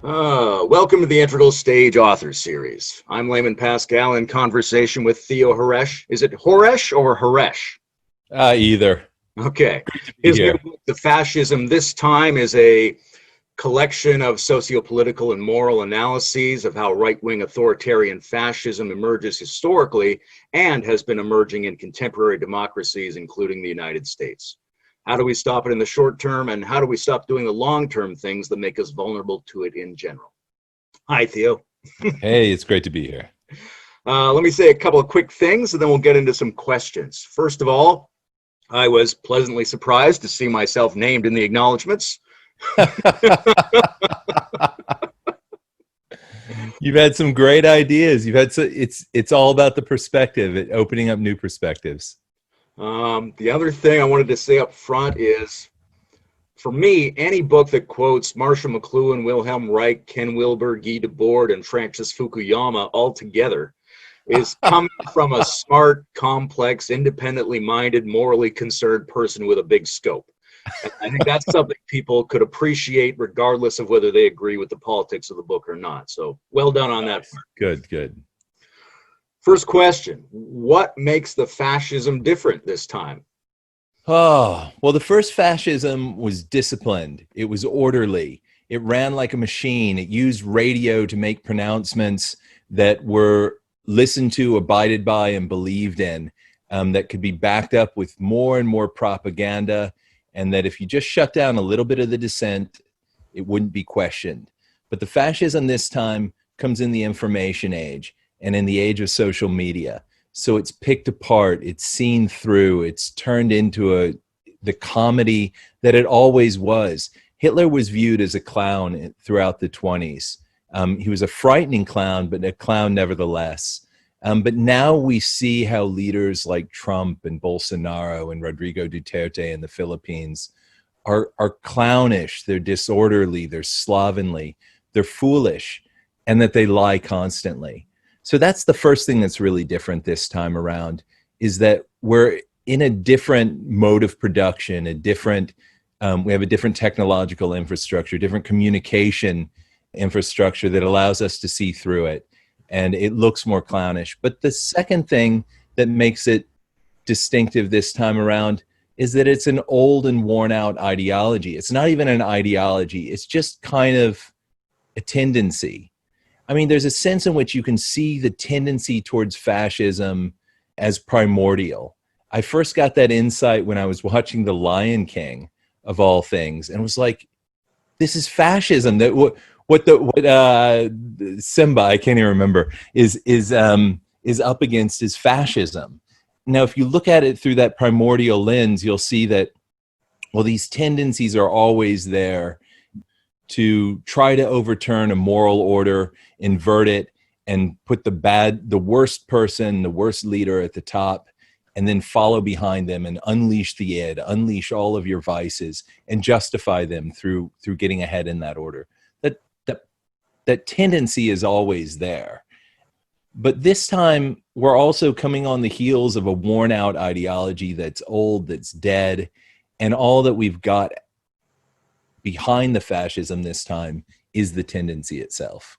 Welcome to the Integral Stage Authors Series. I'm Layman Pascal in conversation with Theo Horesh. Is it Horesh or Horesh? Either. Okay. His new book, The Fascism This Time, is a collection of socio-political and moral analyses of how right-wing authoritarian fascism emerges historically and has been emerging in contemporary democracies, including the United States. How do we stop it in the short term, and how do we stop doing the long-term things that make us vulnerable to it in general? Hi, Theo. Hey, it's great to be here. Let me say a couple of quick things, and then we'll get into some questions. First of all, I was pleasantly surprised to see myself named in the acknowledgments. You've had some great ideas. It's all about the perspective, opening up new perspectives. The other thing I wanted to say up front is, for me, any book that quotes Marshall McLuhan, Wilhelm Reich, Ken Wilber, Guy Debord, and Francis Fukuyama all together is coming from a smart, complex, independently minded, morally concerned person with a big scope. And I think that's something people could appreciate regardless of whether they agree with the politics of the book or not. So well done on that part. Good. First question, what makes the fascism different this time? Oh, well, the first fascism was disciplined. It was orderly. It ran like a machine. It used radio to make pronouncements that were listened to, abided by, and believed in, that could be backed up with more and more propaganda, and that if you just shut down a little bit of the dissent, it wouldn't be questioned. But the fascism this time comes in the information age and in the age of social media. So it's picked apart, it's seen through, it's turned into the comedy that it always was. Hitler was viewed as a clown throughout the 20s. He was a frightening clown, but a clown nevertheless. But now we see how leaders like Trump and Bolsonaro and Rodrigo Duterte in the Philippines are clownish, they're disorderly, they're slovenly, they're foolish, and that they lie constantly. So that's the first thing that's really different this time around, is that we're in a different mode of production, we have a different technological infrastructure, different communication infrastructure that allows us to see through it. And it looks more clownish. But the second thing that makes it distinctive this time around is that it's an old and worn out ideology. It's not even an ideology. It's just kind of a tendency. I mean, there's a sense in which you can see the tendency towards fascism as primordial. I first got that insight when I was watching The Lion King, of all things, and was like, this is fascism. That what Simba, I can't even remember, is up against is fascism. Now, if you look at it through that primordial lens, you'll see that, well, these tendencies are always there to try to overturn a moral order, invert it, and put the worst person, the worst leader at the top, and then follow behind them and unleash the id, unleash all of your vices, and justify them through getting ahead in that order. That tendency is always there. But this time, we're also coming on the heels of a worn-out ideology that's old, that's dead, and all that we've got behind the fascism this time is the tendency itself.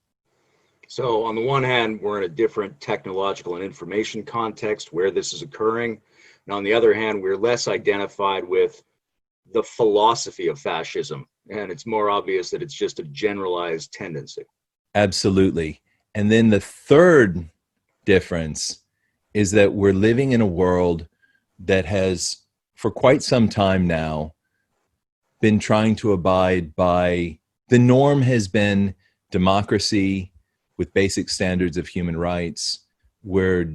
So on the one hand, we're in a different technological and information context where this is occurring. And on the other hand, we're less identified with the philosophy of fascism. And it's more obvious that it's just a generalized tendency. Absolutely. And then the third difference is that we're living in a world that has, for quite some time now, been trying to abide by, the norm has been democracy with basic standards of human rights, where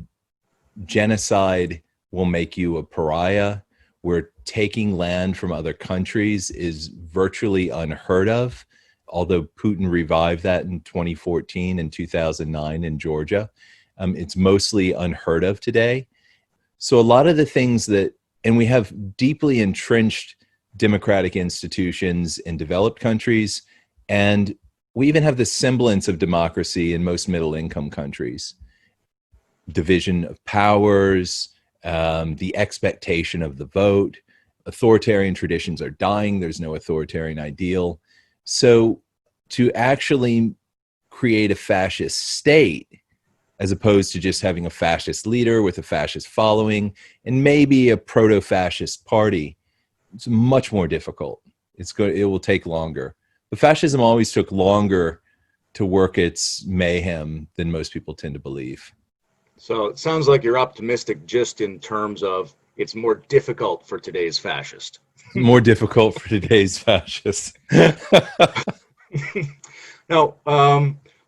genocide will make you a pariah, where taking land from other countries is virtually unheard of, although Putin revived that in 2014 and 2009 in Georgia. It's mostly unheard of today. So a lot of the things that, and we have deeply entrenched democratic institutions in developed countries, and we even have the semblance of democracy in most middle-income countries. Division of powers, the expectation of the vote, authoritarian traditions are dying, there's no authoritarian ideal. So to actually create a fascist state, as opposed to just having a fascist leader with a fascist following and maybe a proto-fascist party, it's much more difficult. It will take longer. But fascism always took longer to work its mayhem than most people tend to believe. So it sounds like you're optimistic just in terms of it's more difficult for today's fascist. More difficult for today's fascists. Now,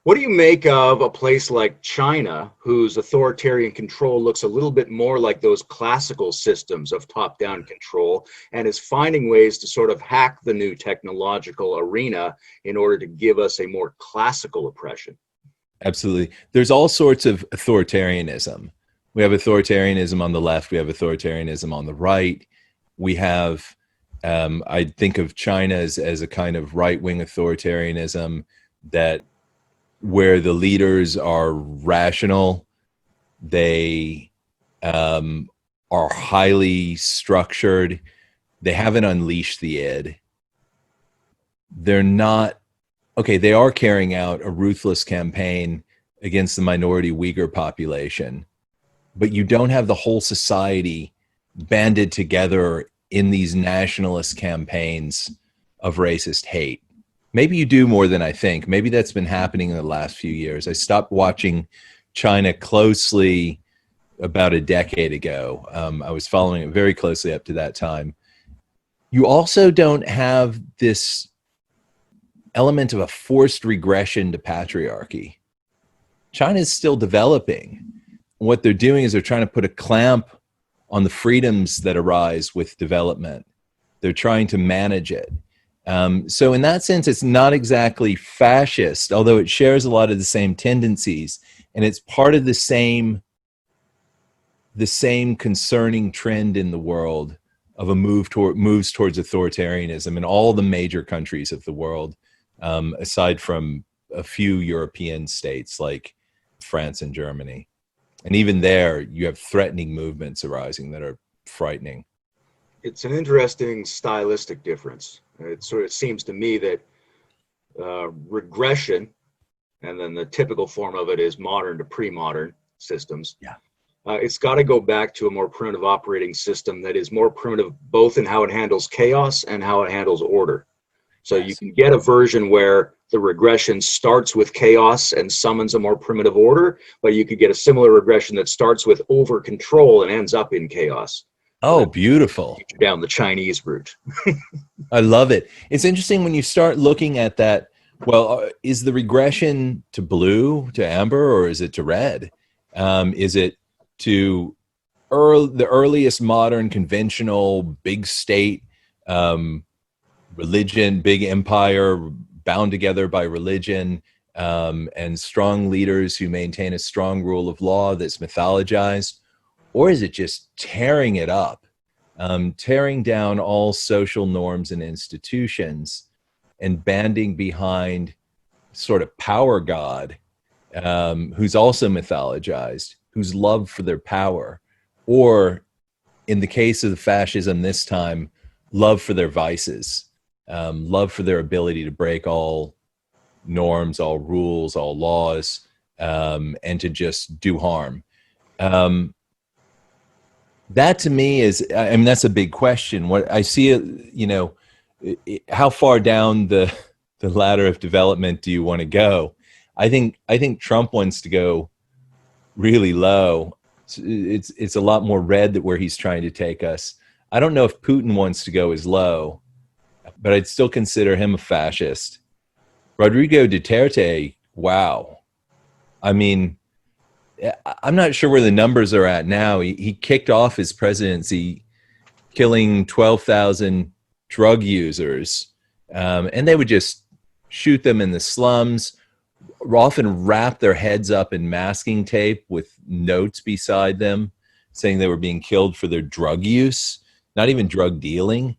what do you make of a place like China, whose authoritarian control looks a little bit more like those classical systems of top-down control, and is finding ways to sort of hack the new technological arena in order to give us a more classical oppression? Absolutely. There's all sorts of authoritarianism. We have authoritarianism on the left. We have authoritarianism on the right. We have, I think of China as a kind of right-wing authoritarianism that where the leaders are rational, they are highly structured, they haven't unleashed the id. They're not, okay, they are carrying out a ruthless campaign against the minority Uyghur population, but you don't have the whole society banded together in these nationalist campaigns of racist hate. Maybe you do more than I think. Maybe that's been happening in the last few years. I stopped watching China closely about a decade ago. I was following it very closely up to that time. You also don't have this element of a forced regression to patriarchy. China is still developing. What they're doing is they're trying to put a clamp on the freedoms that arise with development. They're trying to manage it. So in that sense, it's not exactly fascist, although it shares a lot of the same tendencies, and it's part of the same concerning trend in the world of a moves towards authoritarianism in all the major countries of the world, aside from a few European states like France and Germany. And even there, you have threatening movements arising that are frightening. It's an interesting stylistic difference. It sort of seems to me that regression, and then the typical form of it is modern to pre-modern systems. Yeah. It's got to go back to a more primitive operating system that is more primitive both in how it handles chaos and how it handles order. So Yes. you can get a version where the regression starts with chaos and summons a more primitive order, but you could get a similar regression that starts with over control and ends up in chaos. Oh, beautiful. Down the Chinese route. I love it. It's interesting when you start looking at that. Well, is the regression to blue, to amber, or is it to red? Is it to the earliest modern conventional big state religion, big empire bound together by religion, and strong leaders who maintain a strong rule of law that's mythologized? Or is it just tearing it up, tearing down all social norms and institutions and banding behind sort of power god, who's also mythologized, whose love for their power, or in the case of the fascism this time, love for their vices, love for their ability to break all norms, all rules, all laws, and to just do harm. That to me is, I mean, that's a big question. What I see, how far down the ladder of development do you want to go? I think Trump wants to go really low. It's a lot more red that where he's trying to take us. I don't know if Putin wants to go as low, but I'd still consider him a fascist. Rodrigo Duterte, wow. I mean, I'm not sure where the numbers are at now. He kicked off his presidency killing 12,000 drug users, and they would just shoot them in the slums, often wrap their heads up in masking tape with notes beside them saying they were being killed for their drug use, not even drug dealing.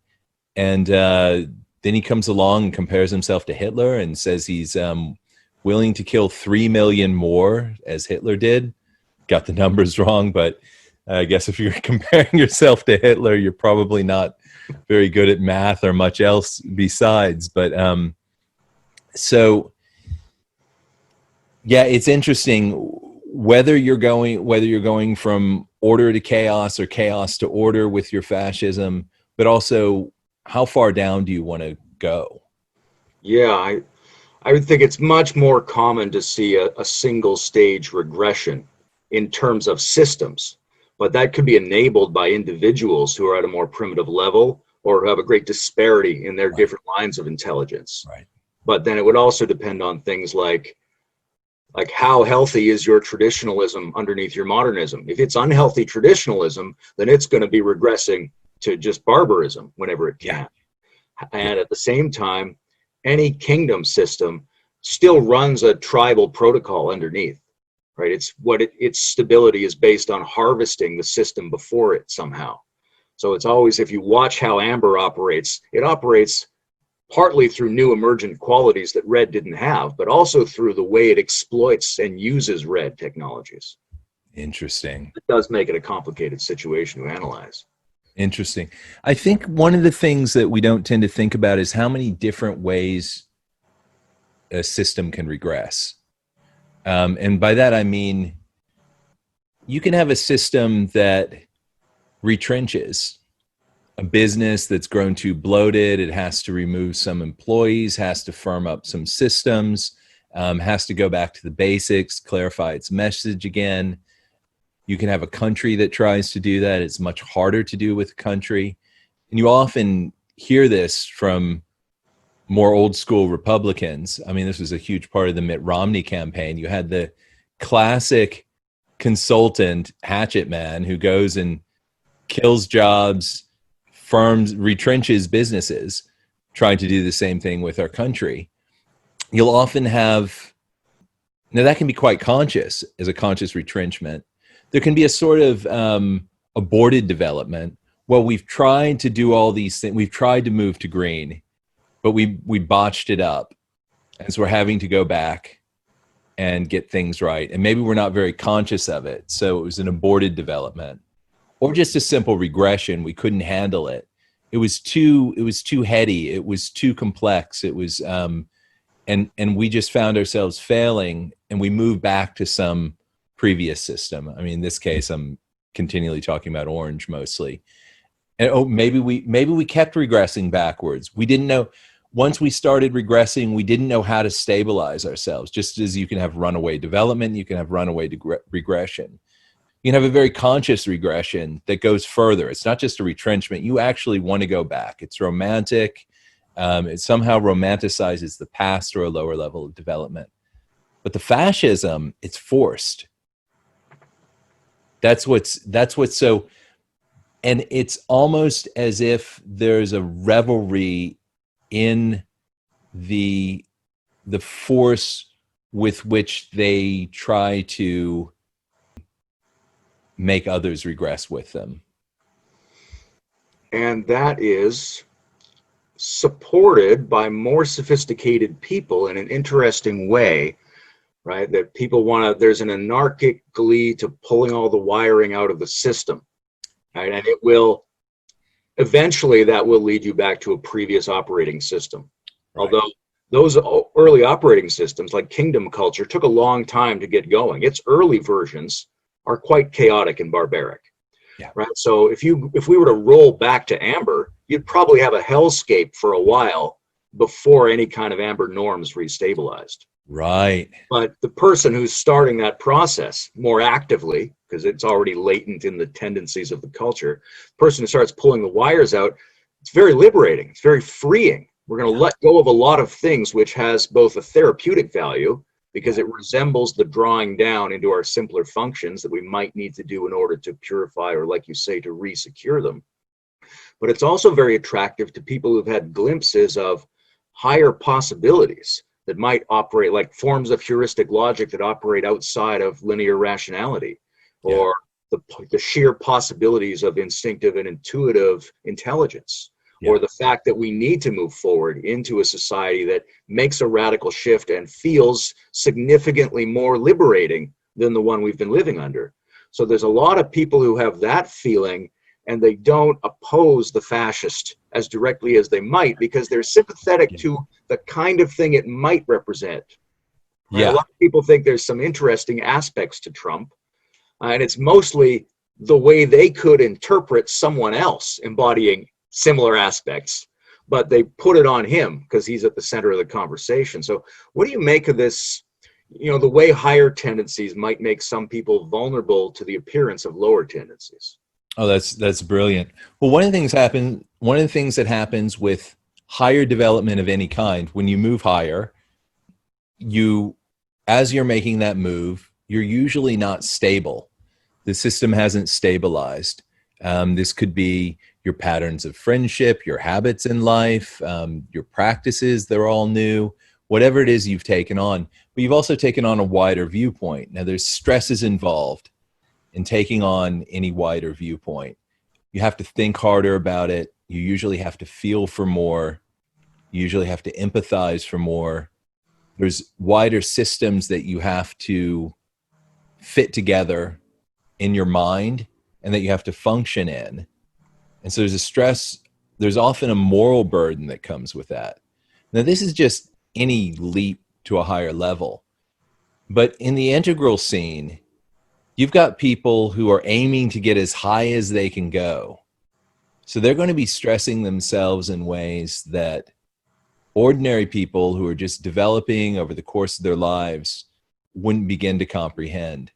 And then he comes along and compares himself to Hitler and says he's willing to kill 3 million more as Hitler did. Got the numbers wrong, but I guess if you're comparing yourself to Hitler, you're probably not very good at math or much else besides. But So yeah, it's interesting whether you're going from order to chaos or chaos to order with your fascism, but also how far down do you want to go? Yeah, I would think it's much more common to see a single stage regression in terms of systems, but that could be enabled by individuals who are at a more primitive level or who have a great disparity in their Right. different lines of intelligence. Right. But then it would also depend on things like how healthy is your traditionalism underneath your modernism. If it's unhealthy traditionalism, then it's going to be regressing to just barbarism whenever it Yeah. can. And at the same time, any kingdom system still runs a tribal protocol underneath, right? It's its stability is based on harvesting the system before it somehow. So it's always, if you watch how Amber operates, it operates partly through new emergent qualities that red didn't have, but also through the way it exploits and uses red technologies. Interesting. It does make it a complicated situation to analyze. Interesting. I think one of the things that we don't tend to think about is how many different ways a system can regress. And by that, I mean, you can have a system that retrenches a business that's grown too bloated. It has to remove some employees, has to firm up some systems, has to go back to the basics, clarify its message again. You can have a country that tries to do that. It's much harder to do with a country. And you often hear this from more old school Republicans. I mean, this was a huge part of the Mitt Romney campaign. You had the classic consultant hatchet man who goes and kills jobs, firms, retrenches businesses, trying to do the same thing with our country. You'll often have, now that can be quite conscious as a conscious retrenchment. There can be a sort of aborted development. Well, we've tried to do all these things. We've tried to move to green, but we botched it up. And so we're having to go back and get things right. And maybe we're not very conscious of it. So it was an aborted development. Or just a simple regression. We couldn't handle it. It was too heady. It was too complex. It was and we just found ourselves failing, and we moved back to some previous system. I mean, in this case, I'm continually talking about orange mostly. And maybe we kept regressing backwards. We didn't know, once we started regressing, we didn't know how to stabilize ourselves. Just as you can have runaway development, you can have runaway regression. You can have a very conscious regression that goes further. It's not just a retrenchment. You actually want to go back. It's romantic. It somehow romanticizes the past or a lower level of development. But the fascism, it's forced. That's what's so, and it's almost as if there's a revelry in the force with which they try to make others regress with them. And that is supported by more sophisticated people in an interesting way, right? That people want to, there's an anarchic glee to pulling all the wiring out of the system, right? And it will, eventually that will lead you back to a previous operating system. Right. Although those early operating systems like kingdom culture took a long time to get going. Its early versions are quite chaotic and barbaric. Yeah. Right. So if we were to roll back to Amber, you'd probably have a hellscape for a while before any kind of Amber norms restabilized. Right. But the person who's starting that process more actively, because it's already latent in the tendencies of the culture, the person who starts pulling the wires out, it's very liberating. It's very freeing. We're going to let go of a lot of things, which has both a therapeutic value, because it resembles the drawing down into our simpler functions that we might need to do in order to purify, or like you say, to re-secure them. But it's also very attractive to people who've had glimpses of higher possibilities that might operate like forms of heuristic logic that operate outside of linear rationality, or the sheer possibilities of instinctive and intuitive intelligence. Or the fact that we need to move forward into a society that makes a radical shift and feels significantly more liberating than the one we've been living under. So there's a lot of people who have that feeling, and they don't oppose the fascist as directly as they might because they're sympathetic to the kind of thing it might represent. Right? A Yeah. lot of people think there's some interesting aspects to Trump, and it's mostly the way they could interpret someone else embodying similar aspects, but they put it on him because he's at the center of the conversation. So what do you make of this, the way higher tendencies might make some people vulnerable to the appearance of lower tendencies? Oh, that's brilliant. Well, one of the things that happens with higher development of any kind, when you move higher, as you're making that move, you're usually not stable. The system hasn't stabilized. This could be your patterns of friendship, your habits in life, your practices, they're all new, whatever it is you've taken on. But you've also taken on a wider viewpoint. Now, there's stresses involved in taking on any wider viewpoint. You have to think harder about it. You usually have to feel for more. You usually have to empathize for more. There's wider systems that you have to fit together in your mind and that you have to function in. And so there's often a moral burden that comes with that. Now, this is just any leap to a higher level. But in the integral scene, you've got people who are aiming to get as high as they can go. So they're going to be stressing themselves in ways that ordinary people who are just developing over the course of their lives wouldn't begin to comprehend.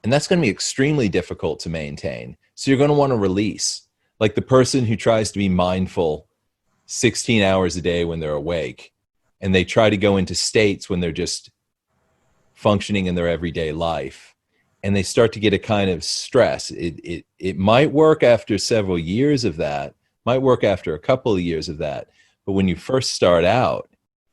And that's going to be extremely difficult to maintain. So you're going to want to release. Like the person who tries to be mindful 16 hours a day when they're awake, and they try to go into states when they're just functioning in their everyday life, and they start to get a kind of stress. It might work after several years of that, might work after a couple of years of that. But when you first start out,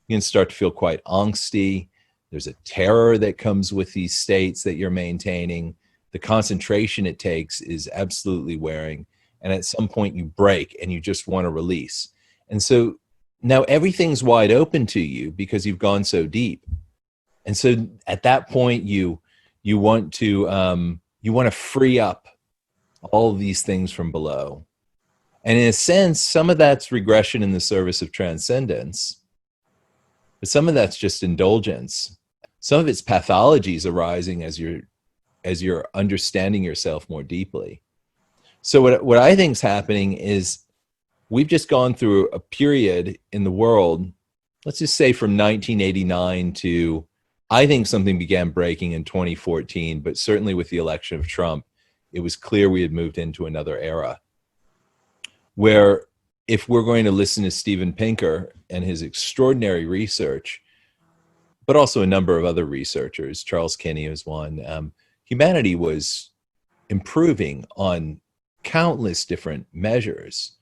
you can start to feel quite angsty. There's a terror that comes with these states that you're maintaining. The concentration it takes is absolutely wearing. And at some point you break and you just want to release. And so now everything's wide open to you because you've gone so deep. And so at that point you want to free up all of these things from below. And in a sense, some of that's regression in the service of transcendence, but some of that's just indulgence. Some of it's pathologies arising as you're understanding yourself more deeply. So what I think is happening is we've just gone through a period in the world, let's just say from 1989 to, I think something began breaking in 2014, but certainly with the election of Trump, it was clear we had moved into another era where, if we're going to listen to Steven Pinker and his extraordinary research, but also a number of other researchers, Charles Kinney was one, humanity was improving on countless different measures.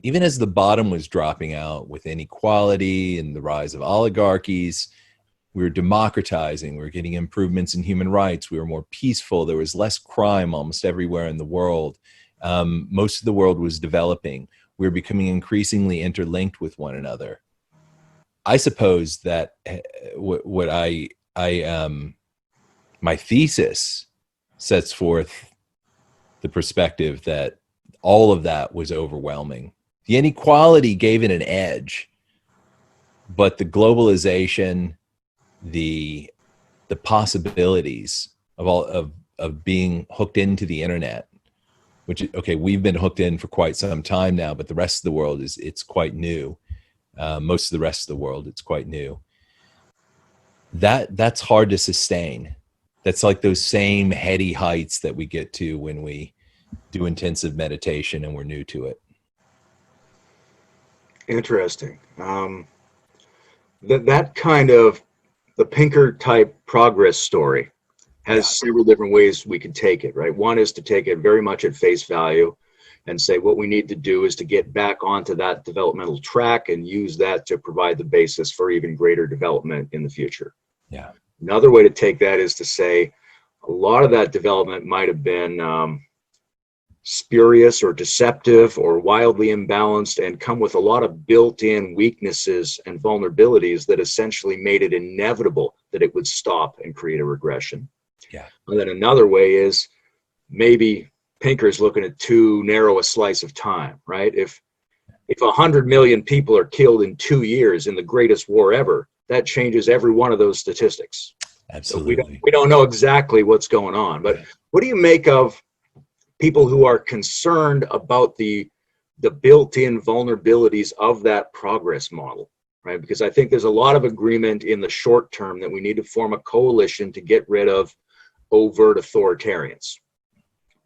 Even as the bottom was dropping out with inequality and the rise of oligarchies, we were democratizing, we were getting improvements in human rights, we were more peaceful, there was less crime almost everywhere in the world. Most of the world was developing. We were becoming increasingly interlinked with one another. I suppose that my thesis sets forth the perspective that all of that was overwhelming. The inequality gave it an edge, but the globalization, the possibilities of being hooked into the internet, which, okay, we've been hooked in for quite some time now, but the rest of the world it's quite new. Most of the rest of the world, it's quite new. That's hard to sustain. That's like those same heady heights that we get to when we do intensive meditation and we're new to it. Interesting. That kind of the Pinker type progress story has several different ways we could take it, right? One is to take it very much at face value and say what we need to do is to get back onto that developmental track and use that to provide the basis for even greater development in the future. Yeah. Another way to take that is to say a lot of that development might have been spurious or deceptive or wildly imbalanced and come with a lot of built-in weaknesses and vulnerabilities that essentially made it inevitable that it would stop and create a regression. Yeah. And then another way is maybe Pinker's looking at too narrow a slice of time, right? If 100 million people are killed in 2 years in the greatest war ever, that changes every one of those statistics. So Absolutely. we don't know exactly what's going on. But what do you make of people who are concerned about the built-in vulnerabilities of that progress model, right? Because I think there's a lot of agreement in the short term that we need to form a coalition to get rid of overt authoritarians.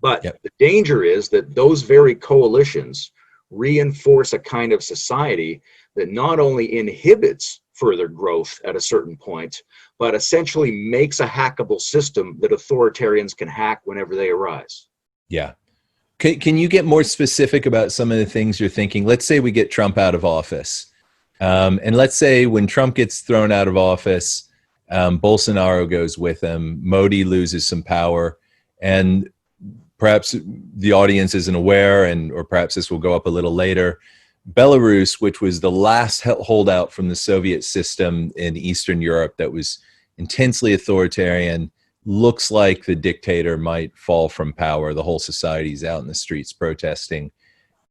But the danger is that those very coalitions reinforce a kind of society that not only inhibits further growth at a certain point, but essentially makes a hackable system that authoritarians can hack whenever they arise. Yeah. Can you get more specific about some of the things you're thinking? Let's say we get Trump out of office. And let's say when Trump gets thrown out of office, Bolsonaro goes with him, Modi loses some power, and perhaps the audience isn't aware, or perhaps this will go up a little later. Belarus, which was the last holdout from the Soviet system in Eastern Europe that was intensely authoritarian, looks like the dictator might fall from power. The whole society's out in the streets protesting.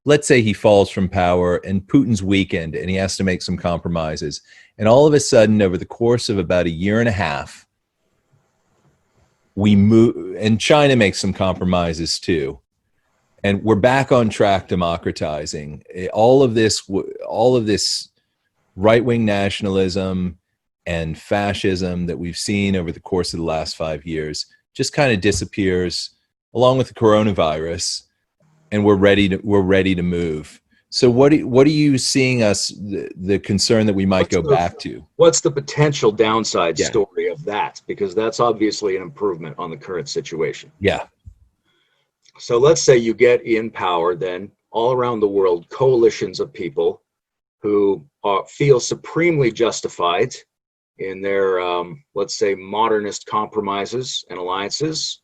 Let's say he falls from power and Putin's weakened and he has to make some compromises. And all of a sudden, over the course of about a year and a half, we move, and China makes some compromises too. And we're back on track democratizing. All of this right-wing nationalism and fascism that we've seen over the course of the last 5 years just kind of disappears along with the coronavirus, and we're ready to move. So what are you seeing us, the concern that we might go back to? What's the potential downside story of that? Because that's obviously an improvement on the current situation. Yeah. So let's say you get in power, then all around the world, coalitions of people who feel supremely justified in their, let's say, modernist compromises and alliances.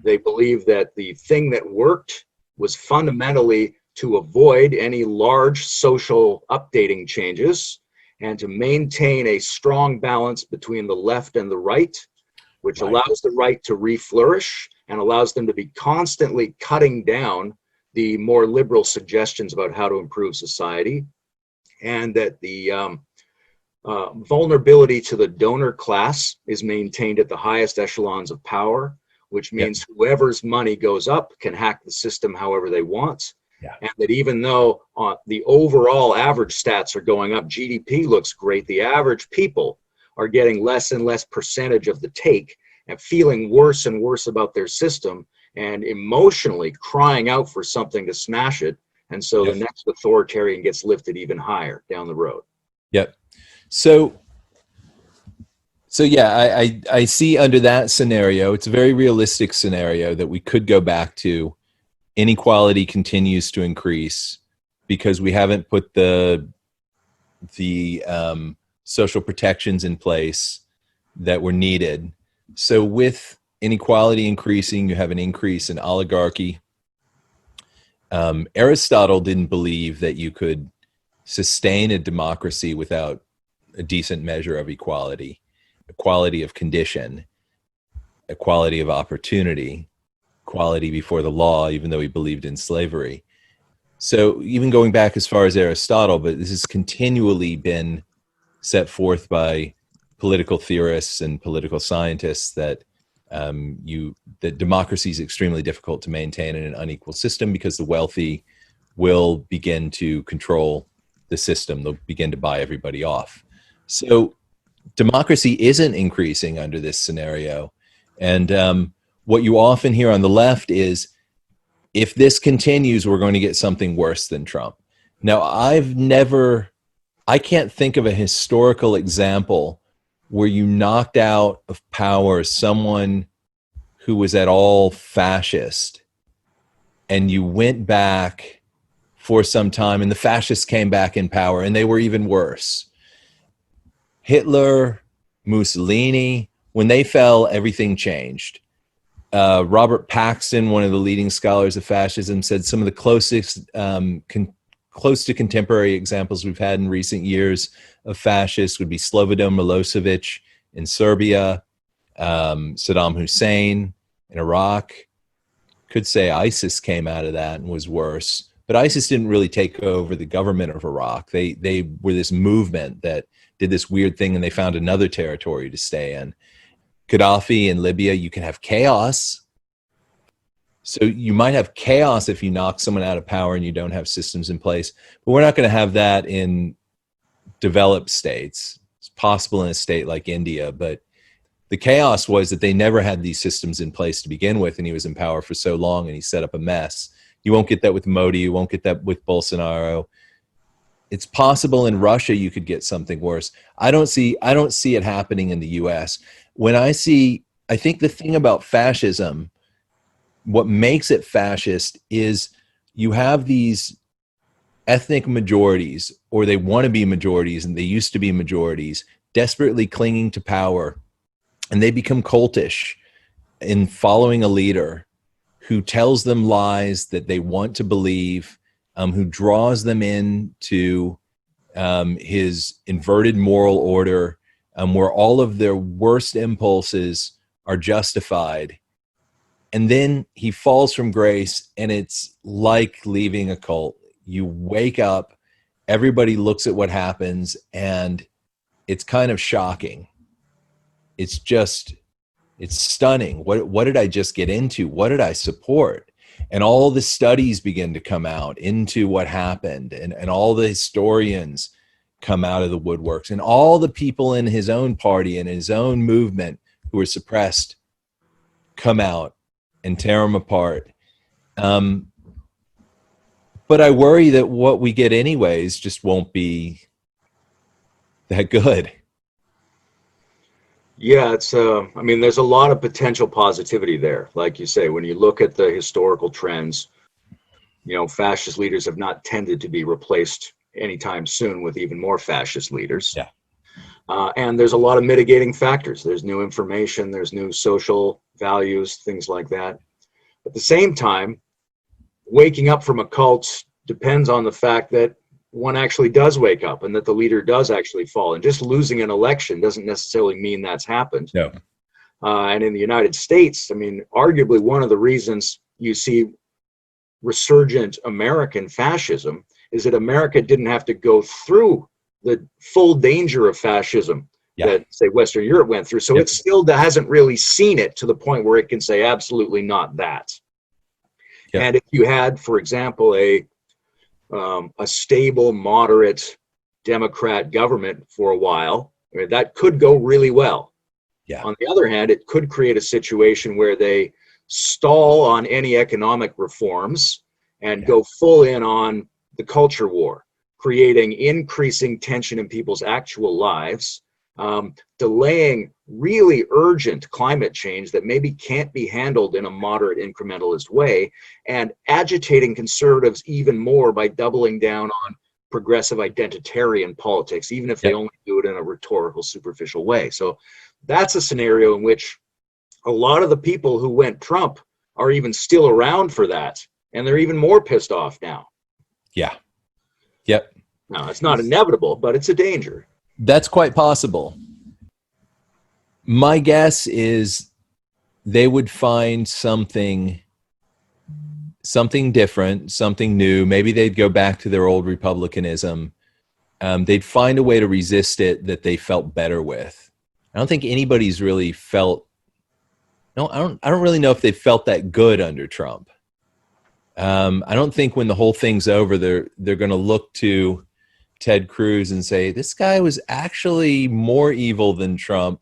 They believe that the thing that worked was fundamentally to avoid any large social updating changes and to maintain a strong balance between the left and the right, which allows the right to re-flourish and allows them to be constantly cutting down the more liberal suggestions about how to improve society, and that the vulnerability to the donor class is maintained at the highest echelons of power, which means whoever's money goes up can hack the system however they want. And that even though the overall average stats are going up, GDP looks great, the average people are getting less and less percentage of the take and feeling worse and worse about their system and emotionally crying out for something to smash it. And so the next authoritarian gets lifted even higher down the road. Yep. So yeah, I see under that scenario, it's a very realistic scenario that we could go back to. Inequality continues to increase because we haven't put the social protections in place that were needed. So with inequality increasing, you have an increase in oligarchy. Aristotle didn't believe that you could sustain a democracy without a decent measure of equality, equality of condition, equality of opportunity, equality before the law, even though he believed in slavery. So even going back as far as Aristotle, but this has continually been set forth by political theorists and political scientists that that democracy is extremely difficult to maintain in an unequal system because the wealthy will begin to control the system. They'll begin to buy everybody off. So democracy isn't increasing under this scenario. And what you often hear on the left is, if this continues, we're going to get something worse than Trump. Now, I can't think of a historical example where you knocked out of power someone who was at all fascist and you went back for some time and the fascists came back in power and they were even worse. Hitler, Mussolini, when they fell, everything changed. Robert Paxton, one of the leading scholars of fascism, said some of the closest close to contemporary examples we've had in recent years of fascists would be Slobodan Milosevic in Serbia, Saddam Hussein in Iraq, could say ISIS came out of that and was worse, but ISIS didn't really take over the government of Iraq. They were this movement that did this weird thing, and they found another territory to stay in. Gaddafi in Libya, you can have chaos. So you might have chaos if you knock someone out of power and you don't have systems in place, but we're not going to have that in developed states. It's possible in a state like India, but the chaos was that they never had these systems in place to begin with, and he was in power for so long and he set up a mess. You won't get that with Modi. You won't get that with Bolsonaro. It's possible in Russia you could get something worse. I don't see it happening in the US. I think the thing about fascism, what makes it fascist is you have these ethnic majorities, or they want to be majorities, and they used to be majorities, desperately clinging to power, and they become cultish in following a leader who tells them lies that they want to believe, who draws them into his inverted moral order, where all of their worst impulses are justified. And then he falls from grace, and it's like leaving a cult. You wake up, everybody looks at what happens, and it's kind of shocking. It's stunning. What did I just get into? What did I support? And all the studies begin to come out into what happened, and all the historians come out of the woodworks, and all the people in his own party and his own movement who were suppressed come out and tear him apart. But I worry that what we get anyways just won't be that good. Yeah, I mean, there's a lot of potential positivity there. Like you say, when you look at the historical trends, fascist leaders have not tended to be replaced anytime soon with even more fascist leaders. Yeah. And there's a lot of mitigating factors. There's new information, there's new social values, things like that. At the same time, waking up from a cult depends on the fact that one actually does wake up and that the leader does actually fall. And just losing an election doesn't necessarily mean that's happened. No. And in the United States, I mean, arguably one of the reasons you see resurgent American fascism is that America didn't have to go through the full danger of fascism that, say, Western Europe went through. So it still hasn't really seen it to the point where it can say absolutely not that. And if you had, for example, a stable, moderate Democrat government for a while, I mean, that could go really well. Yeah. On the other hand, it could create a situation where they stall on any economic reforms and go full in on the culture war, creating increasing tension in people's actual lives, delaying really urgent climate change that maybe can't be handled in a moderate incrementalist way, and agitating conservatives even more by doubling down on progressive identitarian politics, even if they only do it in a rhetorical, superficial way. So that's a scenario in which a lot of the people who went Trump are even still around for that, and they're even more pissed off now. Yeah. Yep. Now, it's not inevitable, but it's a danger. That's quite possible. My guess is they would find something different, something new. Maybe they'd go back to their old republicanism. They'd find a way to resist it that they felt better with. I don't think anybody's really felt. No, I don't really know if they felt that good under Trump. I don't think when the whole thing's over, they're going to look to Ted Cruz and say, this guy was actually more evil than Trump.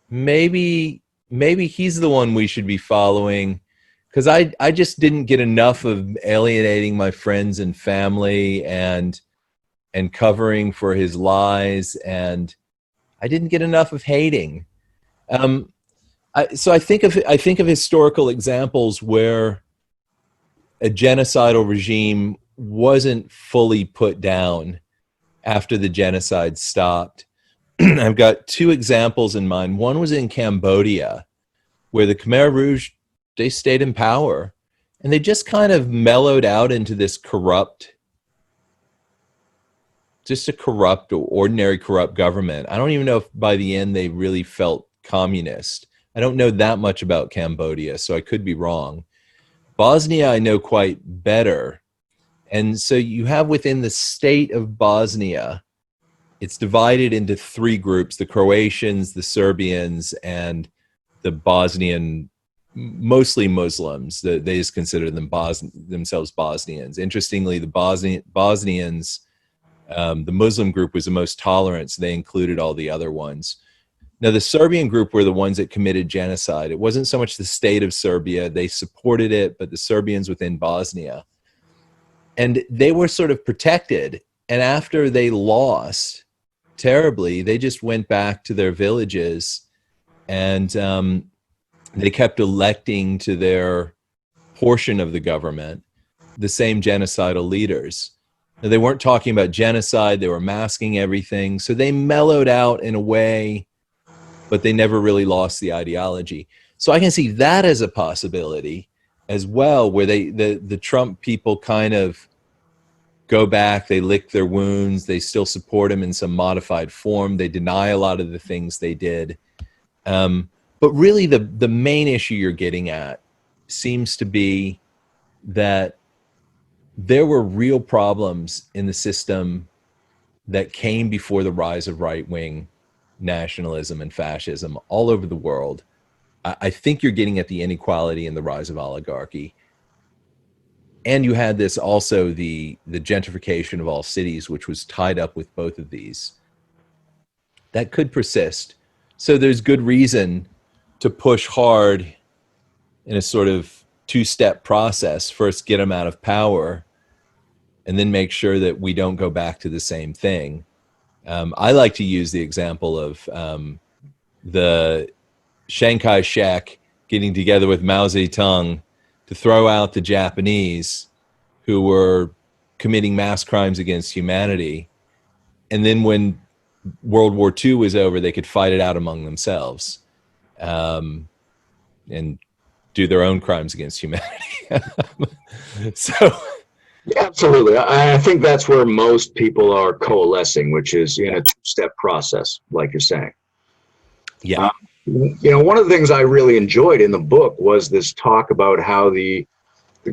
Maybe he's the one we should be following, because I just didn't get enough of alienating my friends and family and covering for his lies, and I didn't get enough of hating. So I think of historical examples where a genocidal regime wasn't fully put down after the genocide stopped. I've got two examples in mind. One was in Cambodia, where the Khmer Rouge, they stayed in power, and they just kind of mellowed out into this ordinary corrupt government. I don't even know if by the end they really felt communist. I don't know that much about Cambodia, so I could be wrong. Bosnia I know quite better. And so you have within the state of Bosnia, it's divided into three groups: the Croatians, the Serbians, and the Bosnian, mostly Muslims. They just consider themselves Bosnians. Interestingly, the Bosnians, the Muslim group was the most tolerant, so they included all the other ones. Now, the Serbian group were the ones that committed genocide. It wasn't so much the state of Serbia. They supported it, but the Serbians within Bosnia. And they were sort of protected. And after they lost terribly, they just went back to their villages, and they kept electing to their portion of the government the same genocidal leaders. Now, they weren't talking about genocide. They were masking everything. So they mellowed out in a way, but they never really lost the ideology. So I can see that as a possibility as well, where the Trump people kind of go back, they lick their wounds, they still support him in some modified form, they deny a lot of the things they did. But really the main issue you're getting at seems to be that there were real problems in the system that came before the rise of right-wing nationalism and fascism all over the world. I think you're getting at the inequality and the rise of oligarchy. And you had this also, the gentrification of all cities, which was tied up with both of these. That could persist. So there's good reason to push hard in a sort of two-step process. First, get them out of power, and then make sure that we don't go back to the same thing. I like to use the example of the Chiang Kai-shek getting together with Mao Zedong to throw out the Japanese who were committing mass crimes against humanity. And then when World War II was over, they could fight it out among themselves and do their own crimes against humanity. So, yeah, absolutely. I think that's where most people are coalescing, which is in a two-step process, like you're saying. yeah. One of the things I really enjoyed in the book was this talk about how the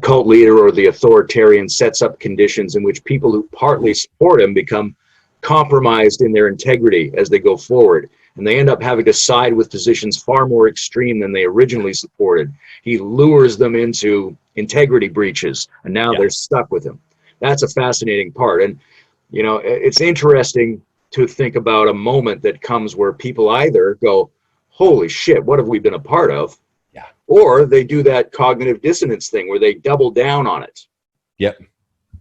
cult leader or the authoritarian sets up conditions in which people who partly support him become compromised in their integrity as they go forward. And they end up having to side with positions far more extreme than they originally supported. He lures them into integrity breaches, and now they're stuck with him. That's a fascinating part. And, it's interesting to think about a moment that comes where people either go, holy shit, what have we been a part of? Yeah. Or they do that cognitive dissonance thing where they double down on it. Yep.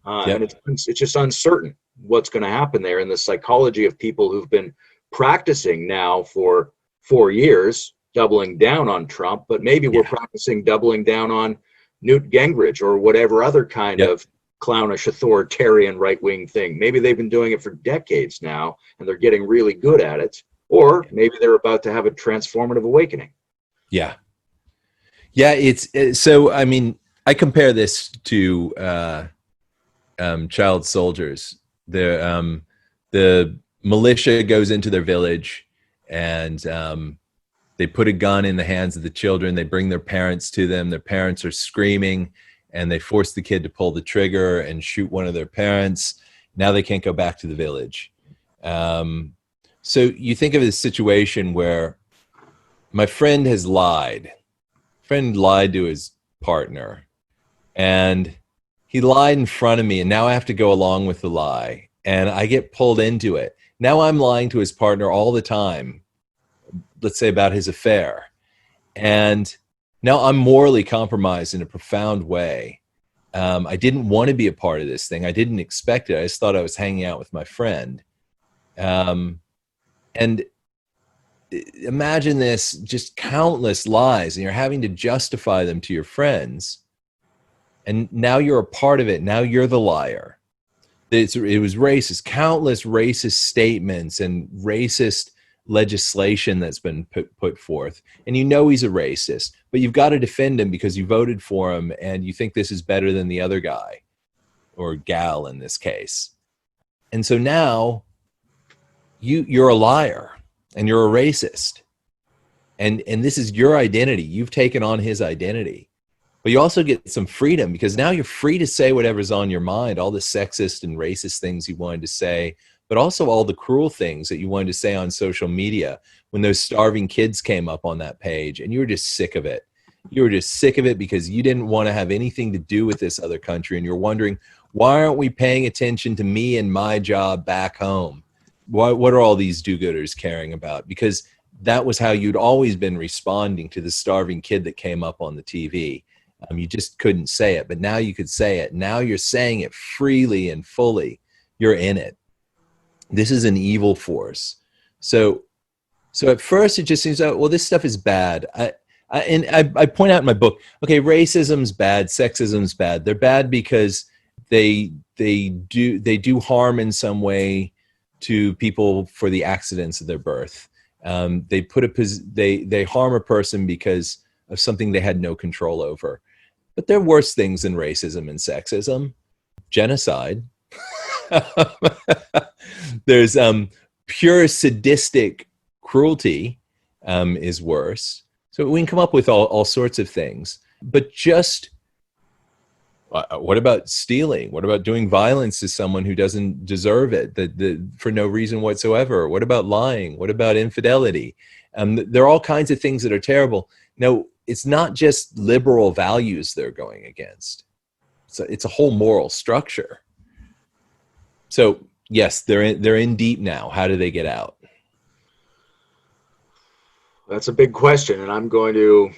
And it's just uncertain what's going to happen there. And the psychology of people who've been practicing now for 4 years, doubling down on Trump, but maybe we're practicing doubling down on Newt Gingrich or whatever other kind of clownish authoritarian right-wing thing. Maybe they've been doing it for decades now and they're getting really good at it. Or maybe they're about to have a transformative awakening. Yeah. Yeah, it's so, I mean, I compare this to child soldiers. The militia goes into their village and they put a gun in the hands of the children. They bring their parents to them. Their parents are screaming and they force the kid to pull the trigger and shoot one of their parents. Now they can't go back to the village. So you think of this situation where my friend has lied. Friend lied to his partner and he lied in front of me, and now I have to go along with the lie and I get pulled into it. Now I'm lying to his partner all the time, let's say about his affair. And now I'm morally compromised in a profound way. I didn't want to be a part of this thing. I didn't expect it. I just thought I was hanging out with my friend. And imagine this, just countless lies, and you're having to justify them to your friends. And now you're a part of it. Now you're the liar. It was racist, countless racist statements and racist legislation that's been put forth. And he's a racist, but you've got to defend him because you voted for him and you think this is better than the other guy or gal in this case. And so now you're a liar and you're a racist. And this is your identity. You've taken on his identity. but you also get some freedom, because now you're free to say whatever's on your mind, all the sexist and racist things you wanted to say, but also all the cruel things that you wanted to say on social media. When those starving kids came up on that page and you were just sick of it. You were just sick of it because you didn't want to have anything to do with this other country. And you're wondering, why aren't we paying attention to me and my job back home? What are all these do-gooders caring about? Because that was how you'd always been responding to the starving kid that came up on the TV. You just couldn't say it, but now you could say it. Now you're saying it freely and fully. You're in it. This is an evil force. So at first it just seems, oh, well, this stuff is bad. I point out in my book, okay, racism's bad, sexism's bad. They're bad because they do harm in some way to people for the accidents of their birth. They harm a person because of something they had no control over. But there are worse things than racism and sexism. Genocide. There's pure sadistic cruelty is worse. So we can come up with all sorts of things. But just what about stealing? What about doing violence to someone who doesn't deserve it for no reason whatsoever? What about lying? What about infidelity? There are all kinds of things that are terrible. Now, it's not just liberal values they're going against. It's a whole moral structure. So yes, they're in deep now. How do they get out? That's a big question, and I'm going to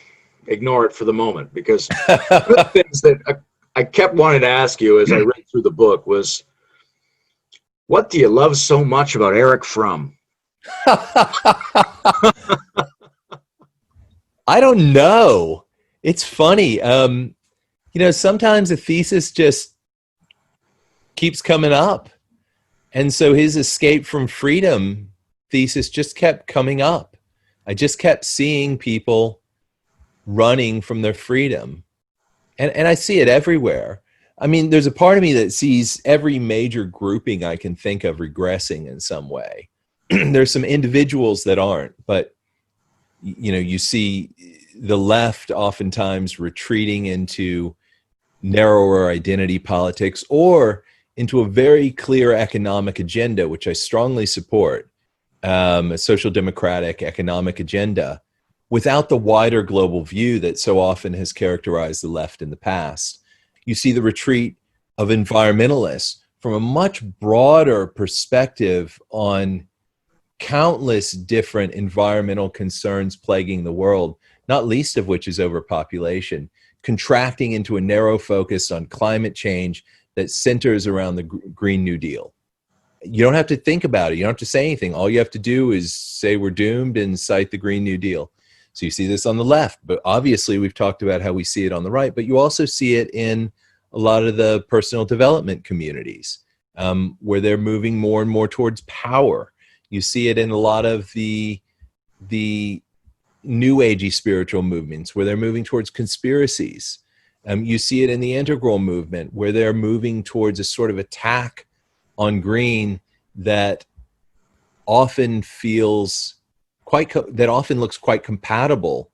ignore it for the moment, because one of the things that I kept wanting to ask you as I read through the book was, what do you love so much about Erich Fromm? I don't know. It's funny. Sometimes a thesis just keeps coming up. And so his escape from freedom thesis just kept coming up. I just kept seeing people running from their freedom. And I see it everywhere. I mean, there's a part of me that sees every major grouping I can think of regressing in some way. There's some individuals that aren't, but you see the left oftentimes retreating into narrower identity politics or into a very clear economic agenda, which I strongly support, a social democratic economic agenda, without the wider global view that so often has characterized the left in the past. You see the retreat of environmentalists from a much broader perspective on countless different environmental concerns plaguing the world, not least of which is overpopulation, contracting into a narrow focus on climate change that centers around the Green New Deal. You don't have to think about it. You don't have to say anything. All you have to do is say we're doomed and cite the Green New Deal. So you see this on the left, but obviously we've talked about how we see it on the right, but you also see it in a lot of the personal development communities, where they're moving more and more towards power. You see it in a lot of the new agey spiritual movements where they're moving towards conspiracies. You see it in the integral movement where they're moving towards a sort of attack on green that often looks quite compatible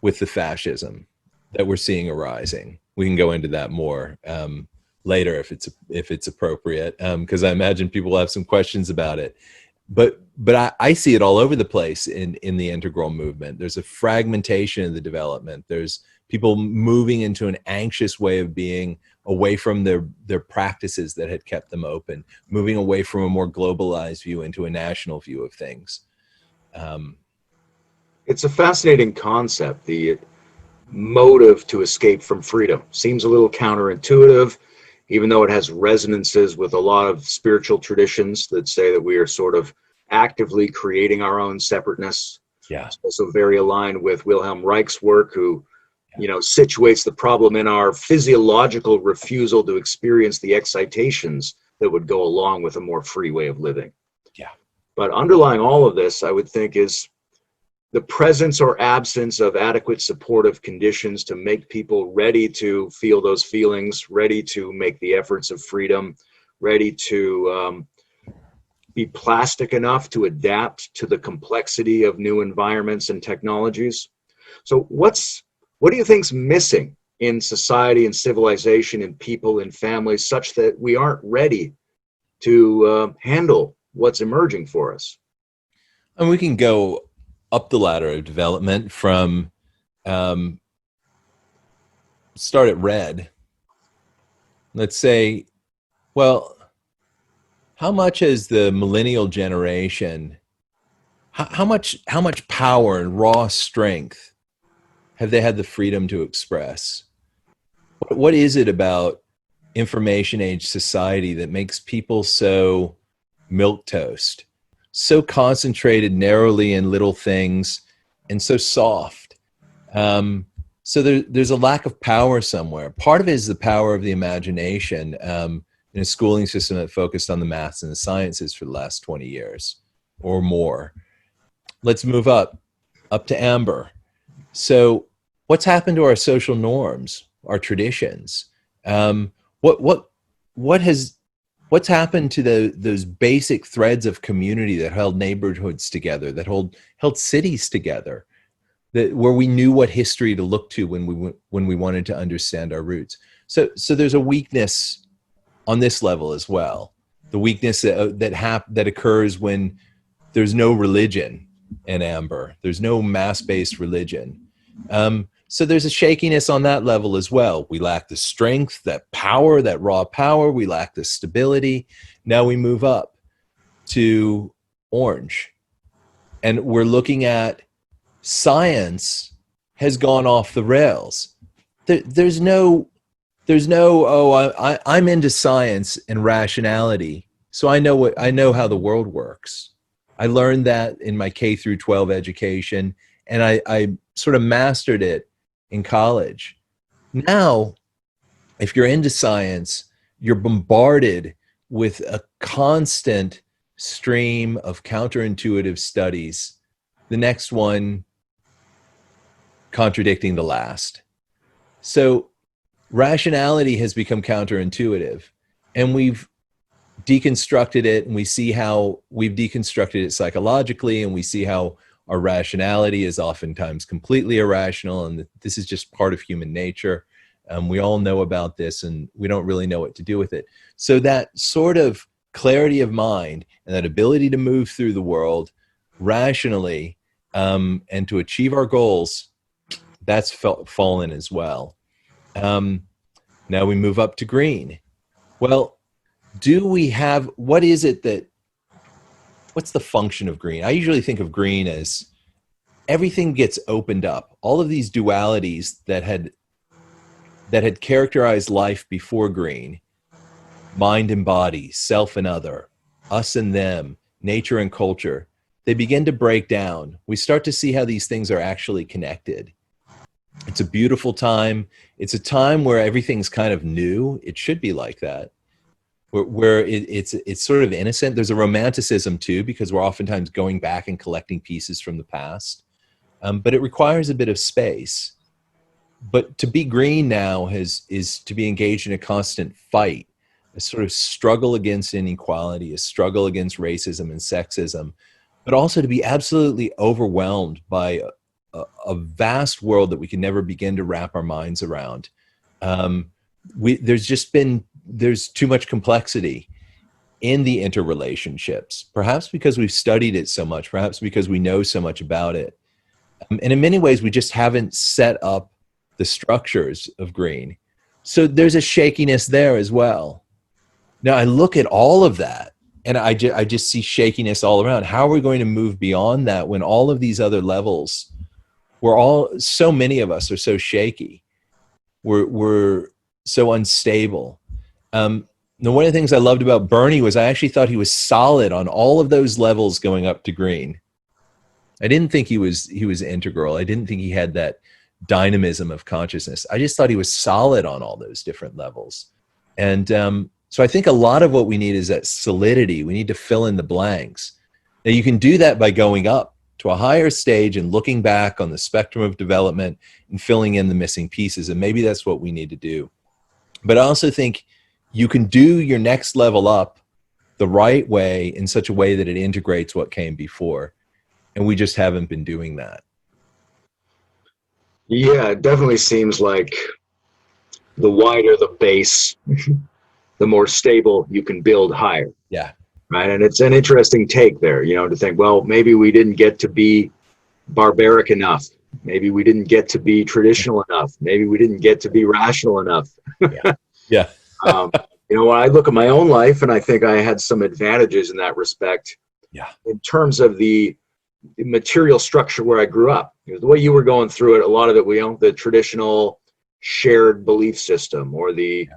with the fascism that we're seeing arising. We can go into that more later if it's appropriate, because I imagine people will have some questions about it. But I see it all over the place in the integral movement. There's a fragmentation of the development. There's people moving into an anxious way of being, away from their practices that had kept them open, moving away from a more globalized view into a national view of things. It's a fascinating concept. The motive to escape from freedom seems a little counterintuitive, even though it has resonances with a lot of spiritual traditions that say that we are sort of actively creating our own separateness. Yeah. It's also very aligned with Wilhelm Reich's work, who situates the problem in our physiological refusal to experience the excitations that would go along with a more free way of living. Yeah. But underlying all of this, I would think, is the presence or absence of adequate supportive conditions to make people ready to feel those feelings, ready to make the efforts of freedom, ready to be plastic enough to adapt to the complexity of new environments and technologies. So what do you think's missing in society and civilization and people and families such that we aren't ready to handle what's emerging for us. And we can go up the ladder of development from um, start at red. Let's say, well, how much has the millennial generation, how much power and raw strength have they had the freedom to express? What is it about information age society that makes people so milquetoast, so concentrated narrowly in little things, and so soft? So there's a lack of power somewhere. Part of it is the power of the imagination in a schooling system that focused on the maths and the sciences for the last 20 years or more. Let's move up to amber. So what's happened to our social norms, our traditions? Um, what what what has what's happened to those basic threads of community that held neighborhoods together, that held cities together, that where we knew what history to look to when we wanted to understand our roots? So there's a weakness on this level as well. The weakness that occurs when there's no religion in amber. There's no mass-based religion. So there's a shakiness on that level as well. We lack the strength, that power, that raw power. We lack the stability. Now we move up to orange, and we're looking at science has gone off the rails. There's no oh, I'm into science and rationality, so I know how the world works. I learned that in my K through 12 education, and I sort of mastered it in college. Now, if you're into science, you're bombarded with a constant stream of counterintuitive studies, the next one contradicting the last. So rationality has become counterintuitive, and we've deconstructed it, and we see how we've deconstructed it psychologically, and we see how our rationality is oftentimes completely irrational, and this is just part of human nature. We all know about this, and we don't really know what to do with it. So that sort of clarity of mind and that ability to move through the world rationally and to achieve our goals, that's fallen as well. Now we move up to green. Well, what's the function of green? I usually think of green as everything gets opened up. All of these dualities that had characterized life before green, mind and body, self and other, us and them, nature and culture, they begin to break down. We start to see how these things are actually connected. It's a beautiful time. It's a time where everything's kind of new. It should be like that, where it's sort of innocent. There's a romanticism too, because we're oftentimes going back and collecting pieces from the past. But it requires a bit of space. But to be green now is to be engaged in a constant fight, a sort of struggle against inequality, a struggle against racism and sexism, but also to be absolutely overwhelmed by a vast world that we can never begin to wrap our minds around. There's too much complexity in the interrelationships, perhaps because we've studied it so much, perhaps because we know so much about it. And in many ways, we just haven't set up the structures of green. So there's a shakiness there as well. Now I look at all of that and I just see shakiness all around. How are we going to move beyond that when all of these other levels, so many of us are so shaky. We're so unstable. Now, one of the things I loved about Bernie was I actually thought he was solid on all of those levels going up to green. I didn't think he was integral. I didn't think he had that dynamism of consciousness. I just thought he was solid on all those different levels. And so I think a lot of what we need is that solidity. We need to fill in the blanks. Now you can do that by going up to a higher stage and looking back on the spectrum of development and filling in the missing pieces. And maybe that's what we need to do. But I also think you can do your next level up the right way in such a way that it integrates what came before. And we just haven't been doing that. Yeah, it definitely seems like the wider the base, the more stable you can build higher. Yeah. Right. And it's an interesting take there, to think, well, maybe we didn't get to be barbaric enough. Maybe we didn't get to be traditional enough. Maybe we didn't get to be rational enough. Yeah. Yeah. um, when I look at my own life, and I think I had some advantages in that respect, Yeah. in terms of the material structure where I grew up. The way you were going through it, a lot of it, the traditional shared belief system, or the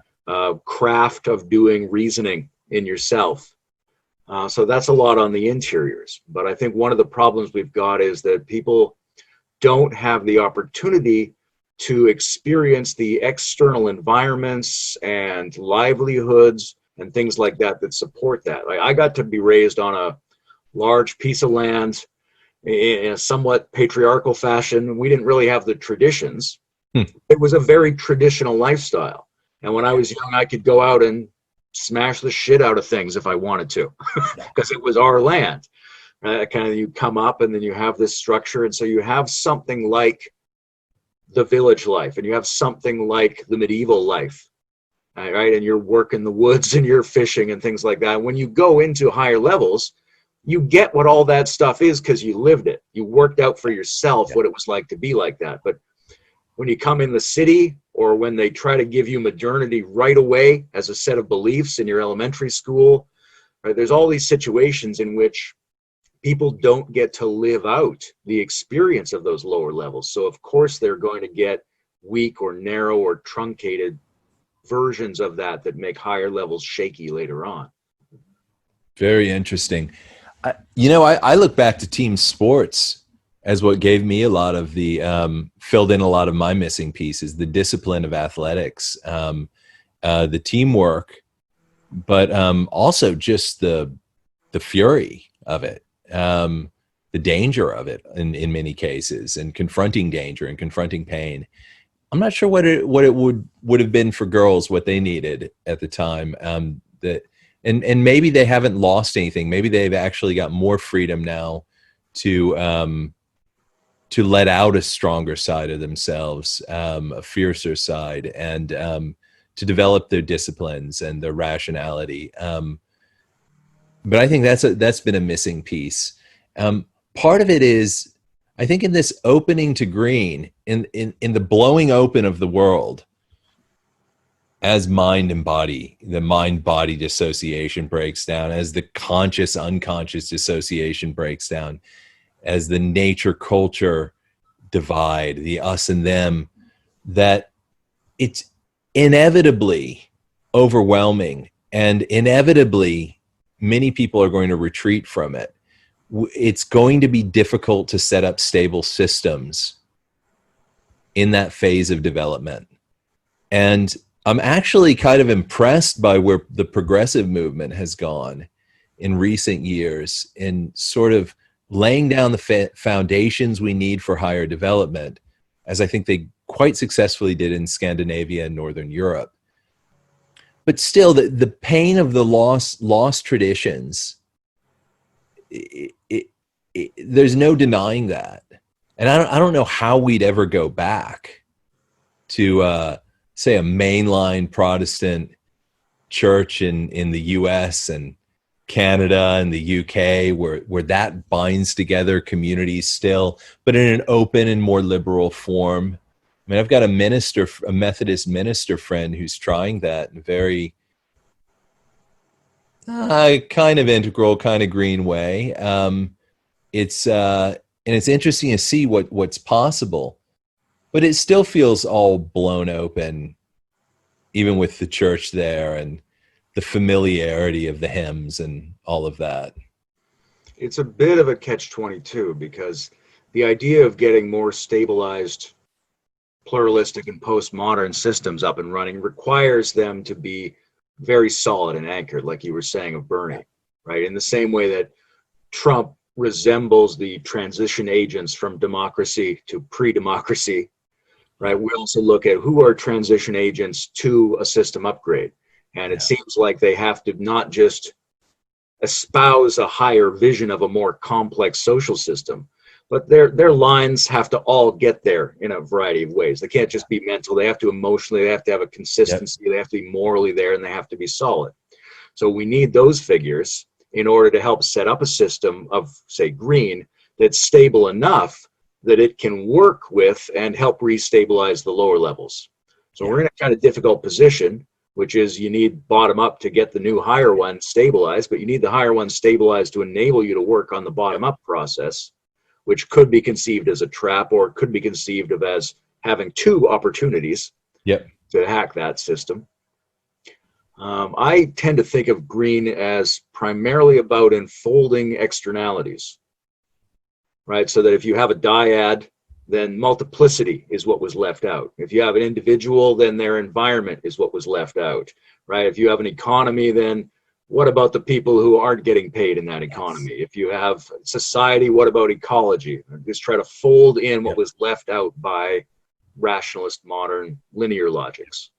craft of doing reasoning in yourself. So that's a lot on the interiors. But I think one of the problems we've got is that people don't have the opportunity to experience the external environments and livelihoods and things like that that support that. Like, I got to be raised on a large piece of land in a somewhat patriarchal fashion. We didn't really have the traditions. It was a very traditional lifestyle. And when I was young, I could go out and smash the shit out of things if I wanted to, because it was our land. Kind of, you come up and then you have this structure. And so you have something like the village life, and you have something like the medieval life, right? And you're working the woods and you're fishing and things like that. When you go into higher levels, you get what all that stuff is because you lived it. You worked out for yourself what it was like to be like that. But when you come in the city, or when they try to give you modernity right away as a set of beliefs in your elementary school, right, there's all these situations in which people don't get to live out the experience of those lower levels. So of course they're going to get weak or narrow or truncated versions of that make higher levels shaky later on. Very interesting. I look back to team sports as what gave me a lot of the filled in a lot of my missing pieces, the discipline of athletics, the teamwork, but also just the fury of it, the danger of it in many cases, and confronting danger and confronting pain. I'm not sure what it would have been for girls, what they needed at the time. And maybe they haven't lost anything. Maybe they've actually got more freedom now to let out a stronger side of themselves, a fiercer side, and to develop their disciplines and their rationality. But I think that's been a missing piece. Part of it is, I think, in this opening to green, in the blowing open of the world, as the mind-body dissociation breaks down, as the conscious-unconscious dissociation breaks down, as the nature-culture divide, the us and them, that it's inevitably overwhelming, and inevitably many people are going to retreat from it. It's going to be difficult to set up stable systems in that phase of development. And I'm actually kind of impressed by where the progressive movement has gone in recent years, in sort of laying down the foundations we need for higher development, as I think they quite successfully did in Scandinavia and Northern Europe. But still, the pain of the lost traditions, there's no denying that. And I don't know how we'd ever go back to, say, a mainline Protestant church in the US and Canada and the UK, where that binds together communities still, but in an open and more liberal form. I mean, I've got a Methodist minister friend who's trying that in a very kind of integral, kind of green way. It's interesting to see what's possible, but it still feels all blown open, even with the church there and the familiarity of the hymns and all of that. It's a bit of a catch-22, because the idea of getting more stabilized, pluralistic, and postmodern systems up and running requires them to be very solid and anchored, like you were saying of Bernie, right? In the same way that Trump resembles the transition agents from democracy to pre-democracy, right? We also look at who are transition agents to a system upgrade. And it seems like they have to not just espouse a higher vision of a more complex social system, But their lines have to all get there in a variety of ways. They can't just be mental. They have to emotionally, they have to have a consistency, they have to be morally there, and they have to be solid. So we need those figures in order to help set up a system of, say, green that's stable enough that it can work with and help restabilize the lower levels. So we're in a kind of difficult position, which is you need bottom up to get the new higher one stabilized, but you need the higher one stabilized to enable you to work on the bottom up process, which could be conceived as a trap or could be conceived of as having two opportunities to hack that system. I tend to think of green as primarily about enfolding externalities, right? So that if you have a dyad, then multiplicity is what was left out. If you have an individual, then their environment is what was left out, right? If you have an economy, then what about the people who aren't getting paid in that economy? If you have society, what about ecology? Just try to fold in what was left out by rationalist modern linear logics.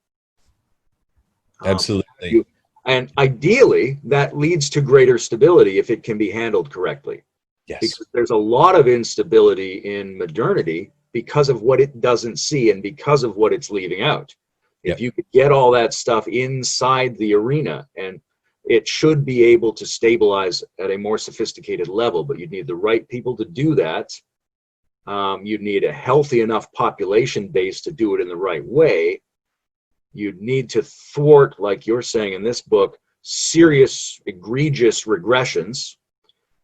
Absolutely. And ideally, that leads to greater stability if it can be handled correctly. Yes. Because there's a lot of instability in modernity because of what it doesn't see and because of what it's leaving out. If you could get all that stuff inside the arena, and it should be able to stabilize at a more sophisticated level, but you'd need the right people to do that. You'd need a healthy enough population base to do it in the right way. You'd need to thwart, like you're saying in this book, serious, egregious regressions,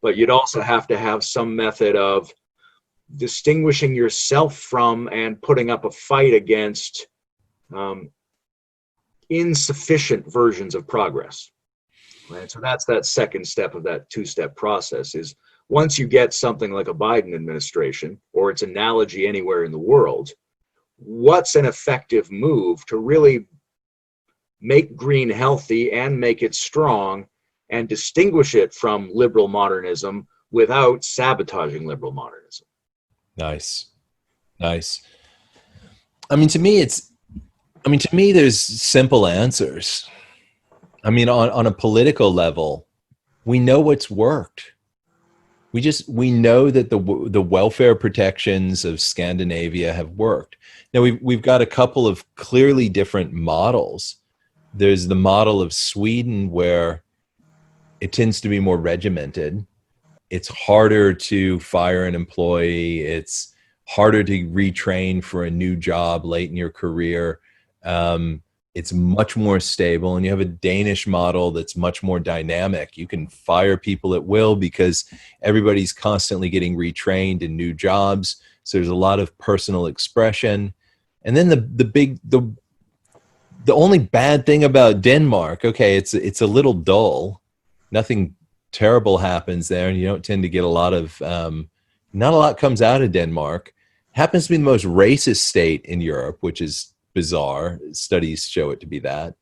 but you'd also have to have some method of distinguishing yourself from and putting up a fight against insufficient versions of progress. Right? So that's that second step of that two-step process is once you get something like a Biden administration or its analogy anywhere in the world, what's an effective move to really make green healthy and make it strong and distinguish it from liberal modernism without sabotaging liberal modernism? Nice. I mean, to me, there's simple answers. I mean, on a political level, we know what's worked. We know that the welfare protections of Scandinavia have worked. Now we've got a couple of clearly different models. There's the model of Sweden where it tends to be more regimented. It's harder to fire an employee. It's harder to retrain for a new job late in your career. It's much more stable, and you have a Danish model that's much more dynamic. You can fire people at will because everybody's constantly getting retrained in new jobs. So there's a lot of personal expression. And then the only bad thing about Denmark, okay, it's a little dull. Nothing terrible happens there, and you don't tend to get a lot of not a lot comes out of Denmark. Happens to be the most racist state in Europe, which is bizarre. Studies show it to be that.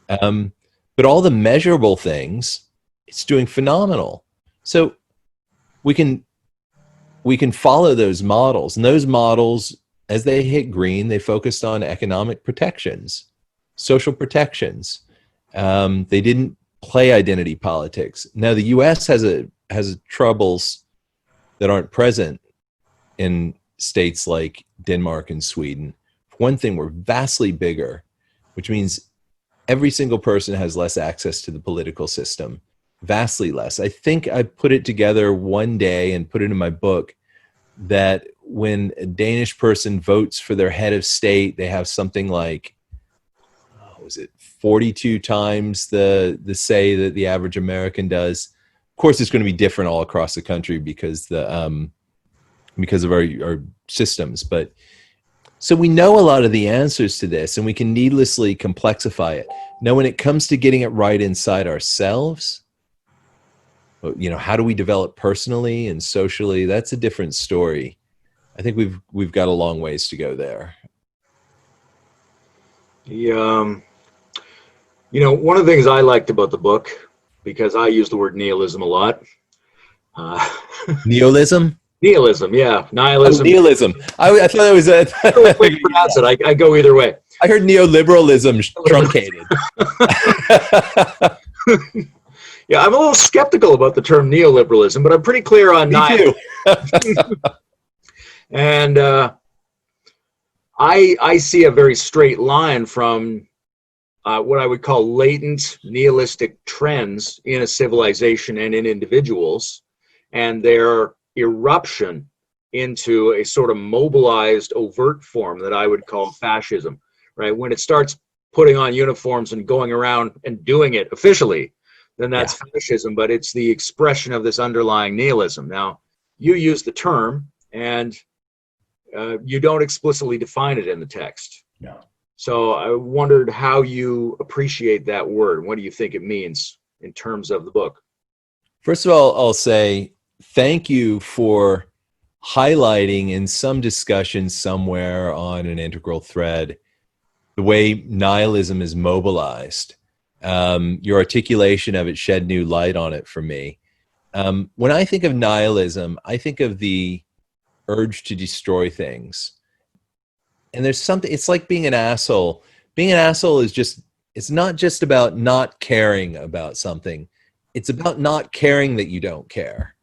But all the measurable things, it's doing phenomenal. So we can follow those models, and those models, as they hit green, they focused on economic protections, social protections. They didn't play identity politics. Now the U.S. has troubles that aren't present in states like Denmark and Sweden. One thing, we're vastly bigger, which means every single person has less access to the political system, vastly less. I think I put it together one day and put it in my book that when a Danish person votes for their head of state, they have something like, 42 times the say that the average American does. Of course, it's going to be different all across the country because of our systems, but so we know a lot of the answers to this, and we can needlessly complexify it. Now, when it comes to getting it right inside ourselves, how do we develop personally and socially? That's a different story. I think we've got a long ways to go there. One of the things I liked about the book, because I use the word nihilism a lot. Nihilism? Nihilism, yeah. Nihilism. Oh, nihilism. I thought it was a... pronounce it. I go either way. I heard neoliberalism truncated. Yeah, I'm a little skeptical about the term neoliberalism, but I'm pretty clear on Me too. And I see a very straight line from what I would call latent nihilistic trends in a civilization and in individuals, and their eruption into a sort of mobilized, overt form that I would call fascism, right? When it starts putting on uniforms and going around and doing it officially, then that's fascism, but it's the expression of this underlying nihilism. Now, you use the term, and you don't explicitly define it in the text. No. So I wondered how you appreciate that word. What do you think it means in terms of the book? First of all, I'll say thank you for highlighting in some discussion somewhere on an integral thread the way nihilism is mobilized. Your articulation of it shed new light on it for me. When I think of nihilism, I think of the urge to destroy things. And there's something, it's like being an asshole. Being an asshole is just, it's not just about not caring about something. It's about not caring that you don't care.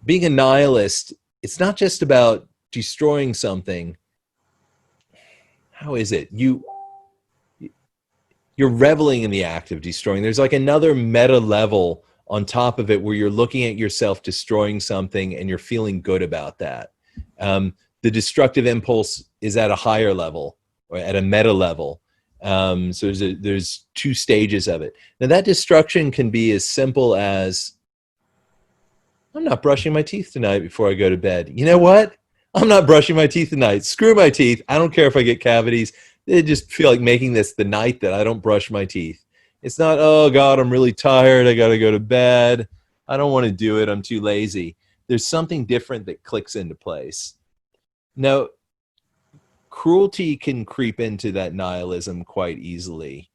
Being a nihilist, it's not just about destroying something. How is it? You're reveling in the act of destroying. There's like another meta level on top of it where you're looking at yourself destroying something and you're feeling good about that. The destructive impulse is at a higher level or at a meta level. So there's two stages of it. Now that destruction can be as simple as, I'm not brushing my teeth tonight before I go to bed. You know what? I'm not brushing my teeth tonight. Screw my teeth. I don't care if I get cavities. They just feel like making this the night that I don't brush my teeth. It's not, oh God, I'm really tired. I got to go to bed. I don't want to do it. I'm too lazy. There's something different that clicks into place. Now, cruelty can creep into that nihilism quite easily,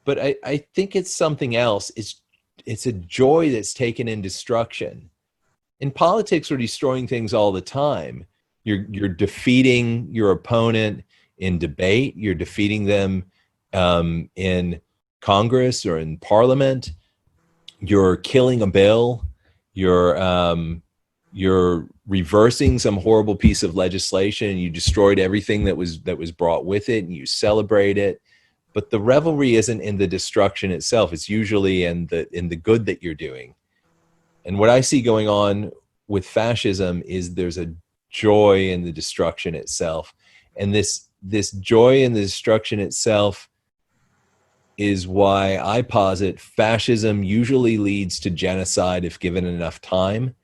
but I think it's something else. It's a joy that's taken in destruction. In politics, we're destroying things all the time. You're defeating your opponent in debate. You're defeating them in Congress or in Parliament. You're killing a bill. You're reversing some horrible piece of legislation, and you destroyed everything that was brought with it, and you celebrate it. But the revelry isn't in the destruction itself. It's usually in the good that you're doing. And what I see going on with fascism is there's a joy in the destruction itself. And this joy in the destruction itself is why I posit fascism usually leads to genocide if given enough time,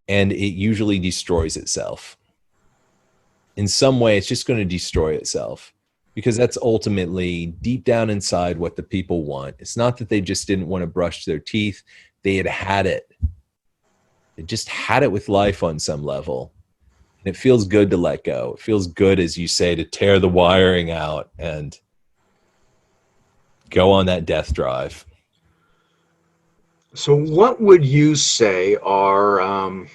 and it usually destroys itself. In some way, it's just going to destroy itself, because that's ultimately deep down inside what the people want. It's not that they just didn't want to brush their teeth. They had it. They just had it with life on some level. And it feels good to let go. It feels good, as you say, to tear the wiring out and go on that death drive. So what would you say are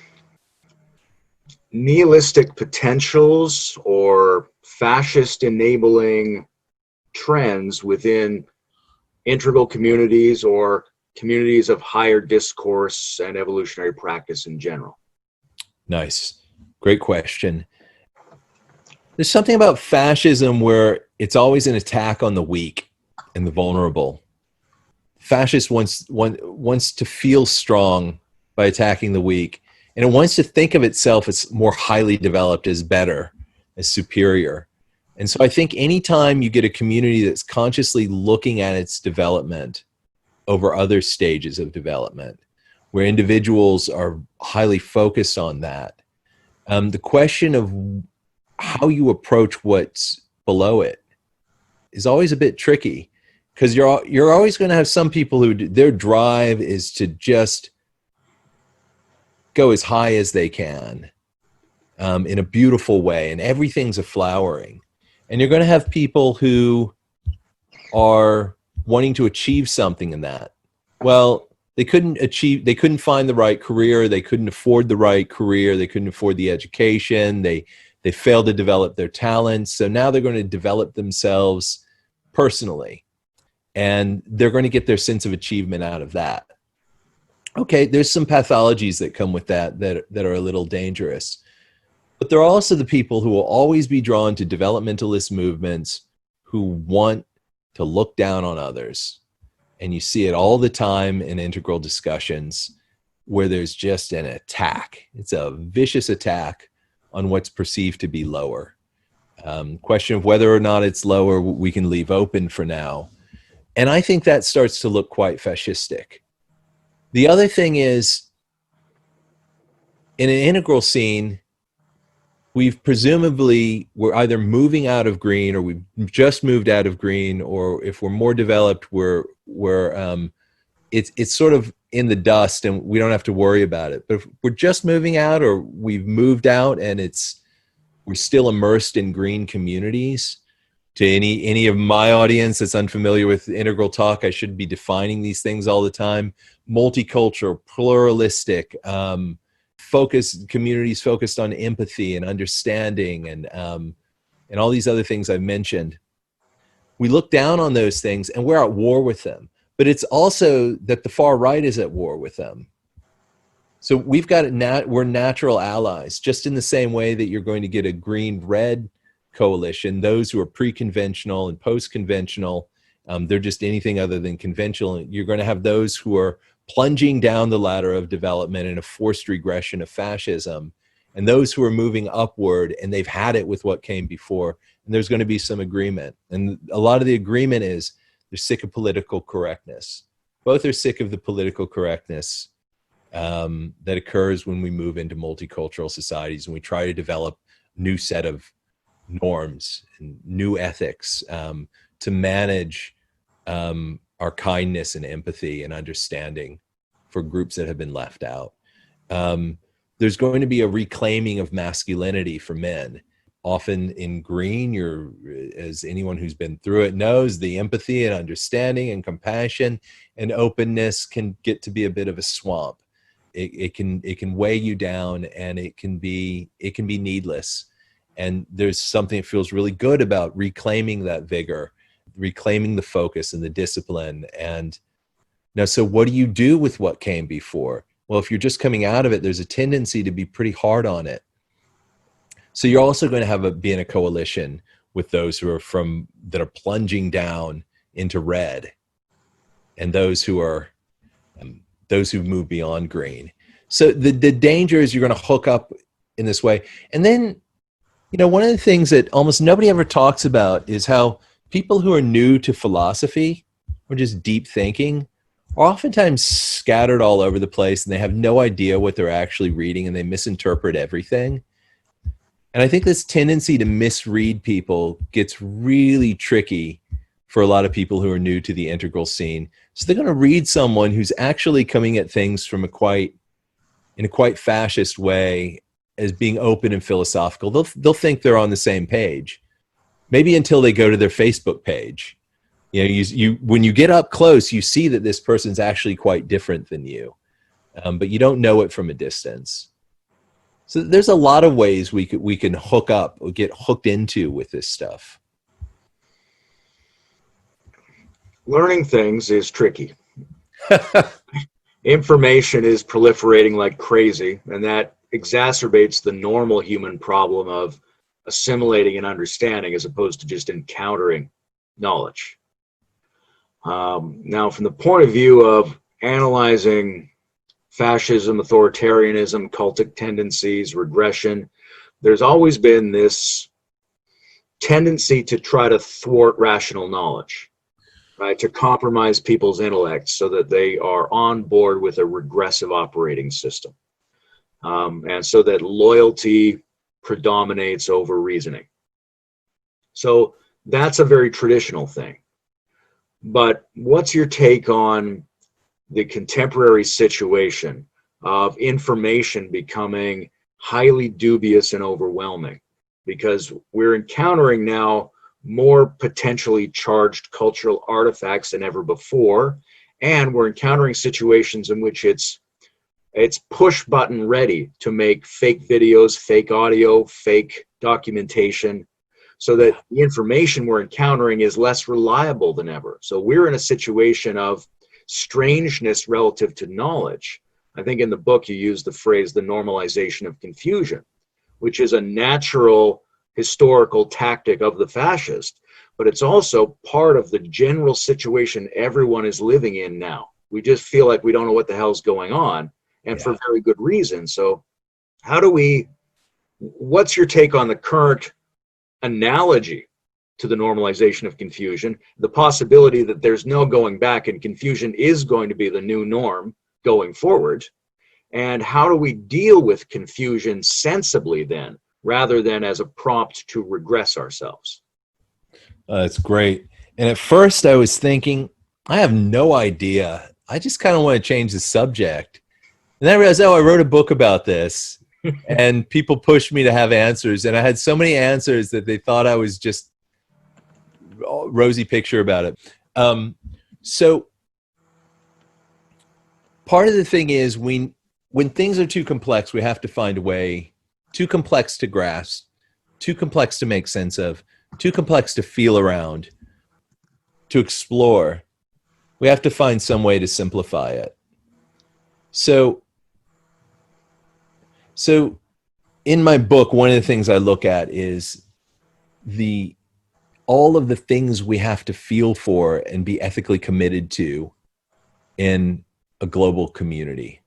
nihilistic potentials or fascist enabling trends within integral communities or communities of higher discourse and evolutionary practice in general? Nice. Great question. There's something about fascism where it's always an attack on the weak and the vulnerable. Fascist wants to feel strong by attacking the weak, and it wants to think of itself as more highly developed, as better, as superior. And so I think anytime you get a community that's consciously looking at its development over other stages of development, where individuals are highly focused on that, the question of how you approach what's below it is always a bit tricky, because you're always going to have some people who their drive is to just go as high as they can in a beautiful way, and everything's a flowering. And you're going to have people who are wanting to achieve something in that. Well, they couldn't find the right career, they couldn't afford the right career, they couldn't afford the education, they failed to develop their talents, so now they're going to develop themselves personally, and they're going to get their sense of achievement out of that. Okay, there's some pathologies that come with that are a little dangerous. But there are also the people who will always be drawn to developmentalist movements who want to look down on others. And you see it all the time in integral discussions where there's just an attack. It's a vicious attack on what's perceived to be lower. Question of whether or not it's lower, we can leave open for now. And I think that starts to look quite fascistic. The other thing is, in an integral scene, we're either moving out of green, or we've just moved out of green, or if we're more developed, it's sort of in the dust and we don't have to worry about it. But if we're just moving out, or we've moved out and we're still immersed in green communities. To any of my audience that's unfamiliar with integral talk, I should be defining these things all the time. Multicultural, pluralistic, communities focused on empathy and understanding, and all these other things I've mentioned. We look down on those things and we're at war with them. But it's also that the far right is at war with them. So we're natural allies, just in the same way that you're going to get a green-red coalition. Those who are pre-conventional and post-conventional, they're just anything other than conventional. You're going to have those who are plunging down the ladder of development in a forced regression of fascism, and those who are moving upward, and they've had it with what came before, and there's going to be some agreement. And a lot of the agreement is they're sick of political correctness. Both are sick of the political correctness that occurs when we move into multicultural societies and we try to develop a new set of norms and new ethics to manage our kindness and empathy and understanding for groups that have been left out. There's going to be a reclaiming of masculinity for men. Often in green, as anyone who's been through it knows, the empathy and understanding and compassion and openness can get to be a bit of a swamp. It can weigh you down, and it can be needless. And there's something that feels really good about reclaiming that vigor, reclaiming the focus and the discipline. And now, so what do you do with what came before? Well, if you're just coming out of it, there's a tendency to be pretty hard on it. So you're also going to be in a coalition with those who are that are plunging down into red, and those who've moved beyond green. So the danger is you're going to hook up in this way. And then, one of the things that almost nobody ever talks about is how people who are new to philosophy or just deep thinking are oftentimes scattered all over the place, and they have no idea what they're actually reading, and they misinterpret everything. And I think this tendency to misread people gets really tricky for a lot of people who are new to the integral scene. So they're going to read someone who's actually coming at things in a quite fascist way, as being open and philosophical. They'll think they're on the same page, maybe until they go to their Facebook page. When you get up close, you see that this person's actually quite different than you, but you don't know it from a distance. So there's a lot of ways we can hook up or get hooked into with this stuff. Learning things is tricky. Information is proliferating like crazy, and that exacerbates the normal human problem of assimilating and understanding as opposed to just encountering knowledge. Now, from the point of view of analyzing fascism, authoritarianism, cultic tendencies, regression, there's always been this tendency to try to thwart rational knowledge, right? To compromise people's intellects so that they are on board with a regressive operating system. And so that loyalty predominates over reasoning. So that's a very traditional thing. But what's your take on the contemporary situation of information becoming highly dubious and overwhelming? Because we're encountering now more potentially charged cultural artifacts than ever before, and we're encountering situations in which it's push button ready to make fake videos, fake audio, fake documentation, so that the information we're encountering is less reliable than ever. So we're in a situation of strangeness relative to knowledge, I think in the book you use the phrase the normalization of confusion, which is a natural historical tactic of the fascist, but it's also part of the general situation everyone is living in now. We just feel like we don't know what the hell's going on, and for very good reason. So how do we, what's your take on the current analogy to the normalization of confusion, the possibility that there's no going back and confusion is going to be the new norm going forward? And how do we deal with confusion sensibly then, rather than as a prompt to regress ourselves? That's great. And at first I was thinking, I have no idea. I just kind of want to change the subject. And then I realized, oh, I wrote a book about this and people pushed me to have answers. And I had so many answers that they thought I was just rosy picture about it. So part of the thing is when things are too complex, we have to find a way, too complex to grasp, too complex to make sense of, too complex to feel around, to explore. We have to find some way to simplify it. So in my book, one of the things I look at is all of the things we have to feel for and be ethically committed to in a global community.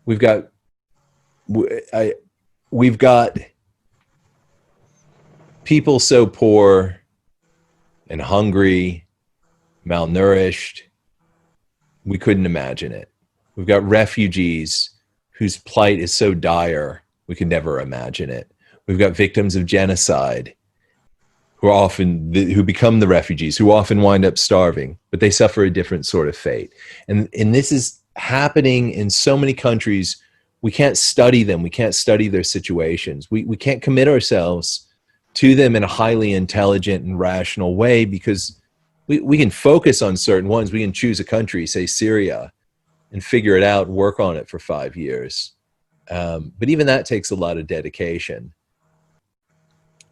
We've got people so poor and hungry, malnourished, we couldn't imagine it. We've got refugees whose plight is so dire, we could never imagine it. We've got victims of genocide who become the refugees, who often wind up starving, but they suffer a different sort of fate. And this is happening in so many countries. We can't study them. We can't study their situations. We can't commit ourselves to them in a highly intelligent and rational way, because we can focus on certain ones. We can choose a country, say Syria, and figure it out and work on it for 5 years. But even that takes a lot of dedication.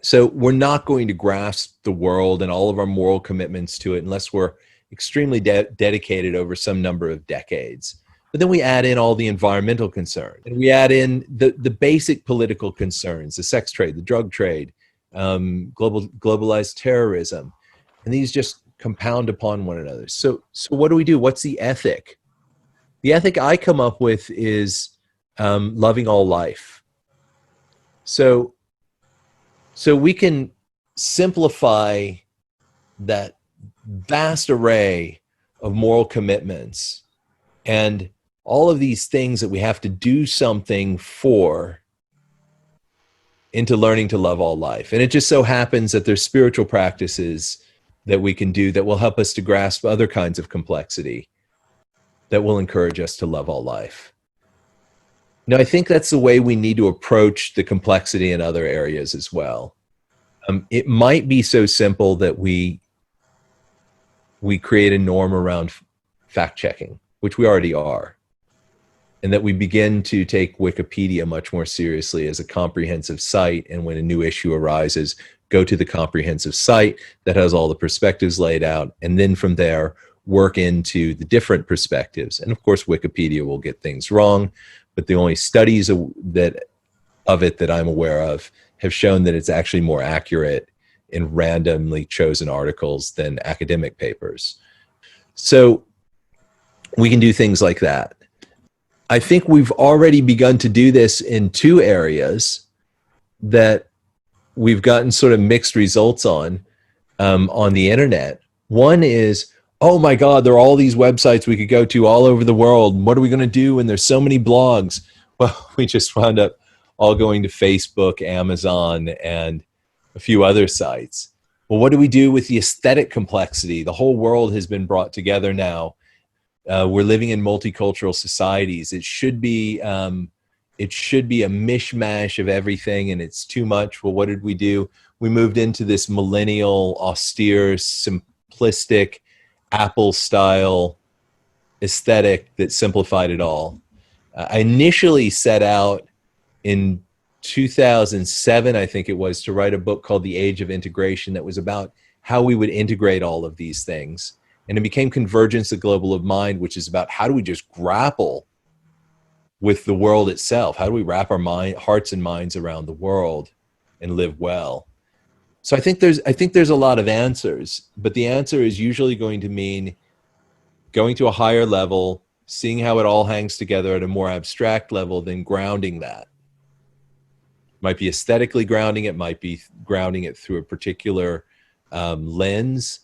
So we're not going to grasp the world and all of our moral commitments to it unless we're extremely dedicated over some number of decades. But then we add in all the environmental concerns, and we add in the basic political concerns, the sex trade, the drug trade, globalized terrorism, and these just compound upon one another. So what do? What's the ethic? The ethic I come up with is loving all life. So we can simplify that vast array of moral commitments and all of these things that we have to do something for into learning to love all life. And it just so happens that there's spiritual practices that we can do that will help us to grasp other kinds of complexity that will encourage us to love all life. Now, I think that's the way we need to approach the complexity in other areas as well. It might be so simple that we create a norm around fact-checking, which we already are, and that we begin to take Wikipedia much more seriously as a comprehensive site, and when a new issue arises, go to the comprehensive site that has all the perspectives laid out, and then from there, work into the different perspectives. And of course, Wikipedia will get things wrong, but the only studies of it that I'm aware of have shown that it's actually more accurate in randomly chosen articles than academic papers. So we can do things like that. I think we've already begun to do this in two areas that we've gotten sort of mixed results on the internet. One is, oh my God, there are all these websites we could go to all over the world. What are we going to do when there's so many blogs? Well, we just wound up all going to Facebook, Amazon, and a few other sites. Well, what do we do with the aesthetic complexity? The whole world has been brought together now. We're living in multicultural societies. It should be a mishmash of everything, and it's too much. Well, what did we do? We moved into this millennial, austere, simplistic, Apple-style aesthetic that simplified it all. I initially set out in 2007, I think it was, to write a book called The Age of Integration that was about how we would integrate all of these things. And it became Convergence, the Global of Mind, which is about how do we just grapple with the world itself? How do we wrap our hearts and minds around the world and live well? So I think there's a lot of answers, but the answer is usually going to mean going to a higher level, seeing how it all hangs together at a more abstract level, then grounding that. Might be aesthetically grounding it, might be grounding it through a particular lens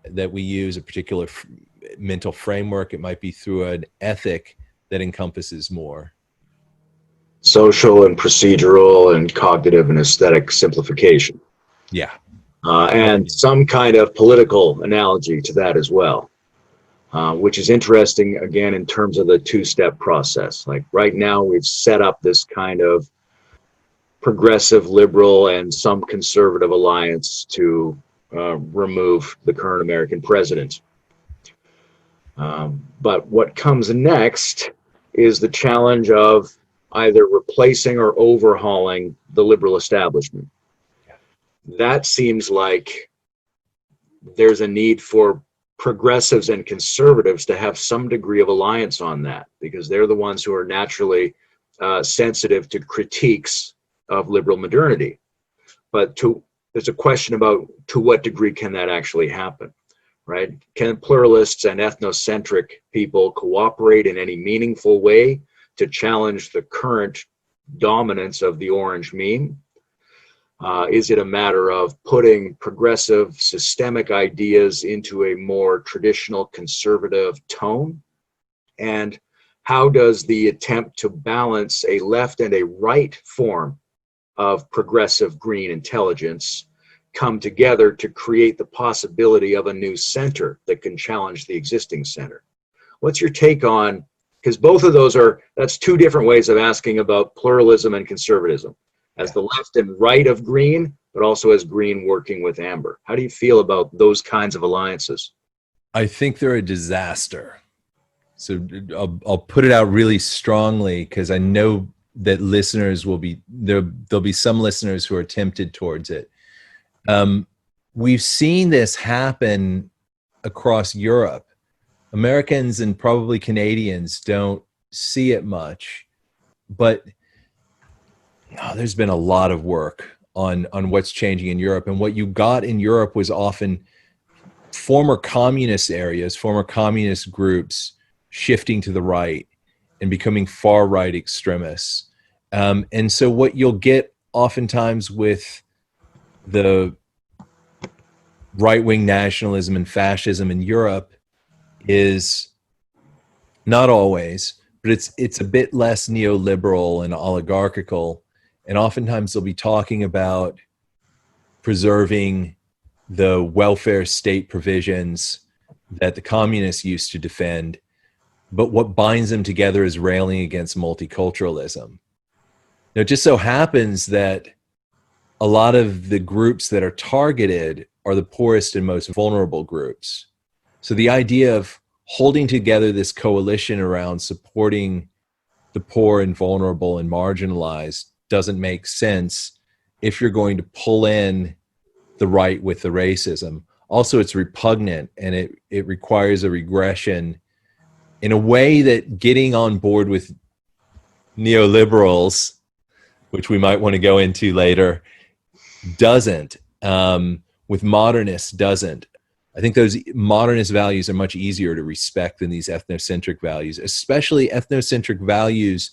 that we use, a particular mental framework. It might be through an ethic that encompasses more. Social and procedural and cognitive and aesthetic simplification. Yeah. And some kind of political analogy to that as well, which is interesting, again, in terms of the two-step process. Like right now, we've set up this kind of progressive liberal and some conservative alliance to remove the current American president. But what comes next is the challenge of either replacing or overhauling the liberal establishment. That seems like there's a need for progressives and conservatives to have some degree of alliance on that, because they're the ones who are naturally sensitive to critiques of liberal modernity. But there's a question about to what degree can that actually happen, right? Can pluralists and ethnocentric people cooperate in any meaningful way to challenge the current dominance of the orange meme? Is it a matter of putting progressive systemic ideas into a more traditional conservative tone? And how does the attempt to balance a left and a right form of progressive green intelligence come together to create the possibility of a new center that can challenge the existing center? What's your take on, because both of those that's two different ways of asking about pluralism and conservatism, as the left and right of green, but also as green working with amber. How do you feel about those kinds of alliances? I think they're a disaster. So I'll put it out really strongly, because I know that listeners will be there'll be some listeners who are tempted towards it. We've seen this happen across Europe. Americans and probably Canadians don't see it much, but there's been a lot of work on what's changing in Europe. And what you got in Europe was often former communist areas, former communist groups shifting to the right and becoming far right extremists. And so what you'll get oftentimes with the right-wing nationalism and fascism in Europe is, not always, but it's a bit less neoliberal and oligarchical. And oftentimes they'll be talking about preserving the welfare state provisions that the communists used to defend. But what binds them together is railing against multiculturalism. Now, it just so happens that a lot of the groups that are targeted are the poorest and most vulnerable groups. So the idea of holding together this coalition around supporting the poor and vulnerable and marginalized doesn't make sense if you're going to pull in the right with the racism. Also, it's repugnant, and it requires a regression in a way that getting on board with neoliberals, which we might want to go into later, doesn't. With modernists, doesn't. I think those modernist values are much easier to respect than these ethnocentric values, especially ethnocentric values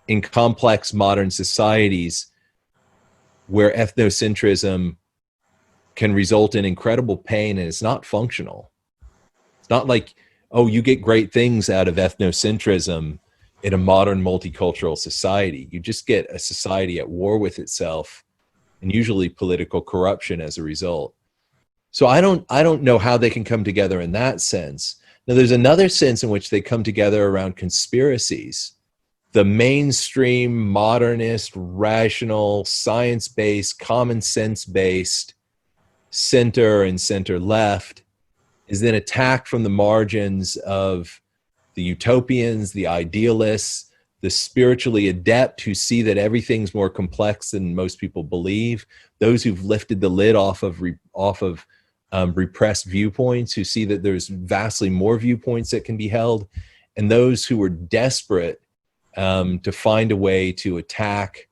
in complex modern societies where ethnocentrism can result in incredible pain and it's not functional. It's not like, oh, you get great things out of ethnocentrism in a modern multicultural society. You just get a society at war with itself and usually political corruption as a result. So I don't know how they can come together in that sense. Now, there's another sense in which they come together around conspiracies. The mainstream, modernist, rational, science-based, common sense-based center and center-left is then attacked from the margins of the utopians, the idealists, the spiritually adept who see that everything's more complex than most people believe, those who've lifted the lid off of repressed viewpoints, who see that there's vastly more viewpoints that can be held, and those who are desperate to find a way to attack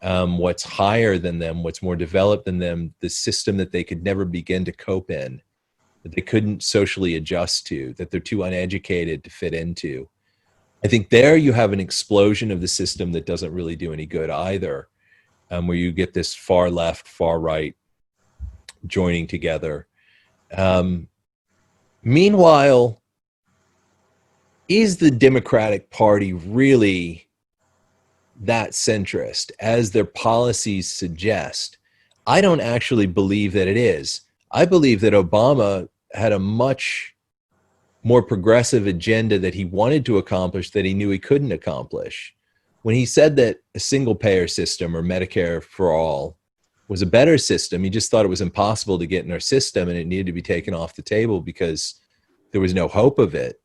what's higher than them, what's more developed than them, the system that they could never begin to cope in, that they couldn't socially adjust to, that they're too uneducated to fit into. I think there you have an explosion of the system that doesn't really do any good either, where you get this far left, far right joining together. Meanwhile, is the Democratic Party really that centrist as their policies suggest? I don't actually believe that it is. I believe that Obama had a much more progressive agenda that he wanted to accomplish that he knew he couldn't accomplish. When he said that a single payer system or Medicare for all was a better system, he just thought it was impossible to get in our system and it needed to be taken off the table because there was no hope of it.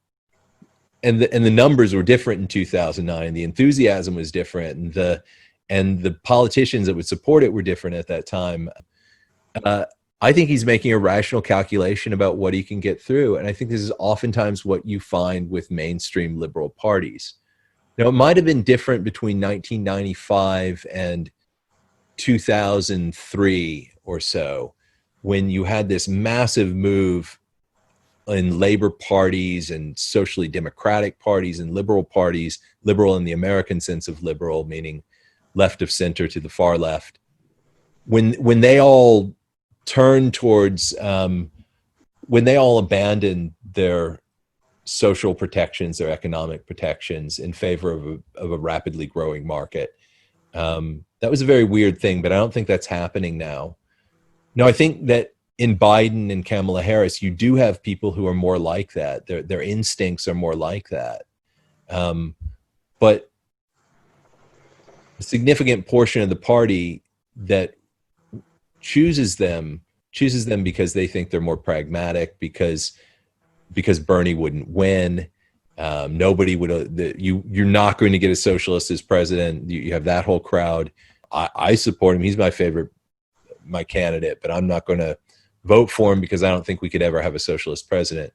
And the numbers were different in 2009. The enthusiasm was different, and the politicians that would support it were different at that time. I think he's making a rational calculation about what he can get through, and I think this is oftentimes what you find with mainstream liberal parties. Now, it might have been different between 1995 and 2003 or so, when you had this massive move in labor parties and socially democratic parties and liberal parties, liberal in the American sense of liberal, meaning left of center to the far left, when they all turned towards, when they all abandoned their social protections, their economic protections in favor of a rapidly growing market. That was a very weird thing, but I don't think that's happening now. No, I think that in Biden and Kamala Harris, you do have people who are more like that. Their instincts are more like that. But a significant portion of the party that chooses them because they think they're more pragmatic, because Bernie wouldn't win. Nobody would. You're not going to get a socialist as president. You have that whole crowd. I support him. He's my candidate, but I'm not going to vote for him because I don't think we could ever have a socialist president.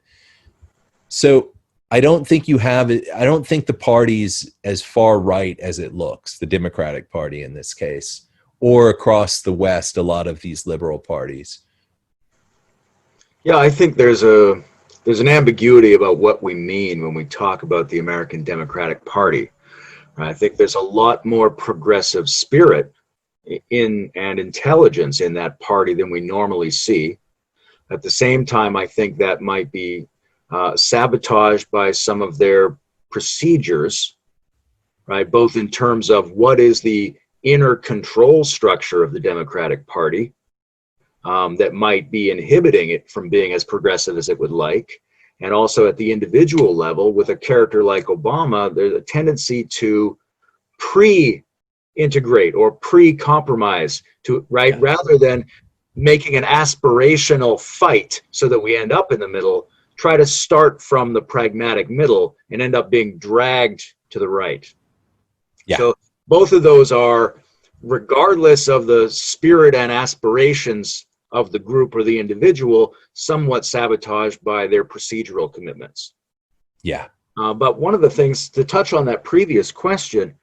So I don't think you have it. I don't think the party's as far right as it looks, the Democratic Party in this case, or across the West, a lot of these liberal parties. Yeah, I think there's an ambiguity about what we mean when we talk about the American Democratic Party. I think there's a lot more progressive spirit and intelligence in that party than we normally see. At the same time, I think that might be sabotaged by some of their procedures, right? Both in terms of what is the inner control structure of the Democratic Party that might be inhibiting it from being as progressive as it would like. And also at the individual level, with a character like Obama, there's a tendency to pre-integrate or pre-compromise, to right, yeah, rather than making an aspirational fight so that we end up in the middle, try to start from the pragmatic middle and end up being dragged to the right. Yeah. So both of those are, regardless of the spirit and aspirations of the group or the individual, somewhat sabotaged by their procedural commitments. Yeah. But one of the things, to touch on that previous question,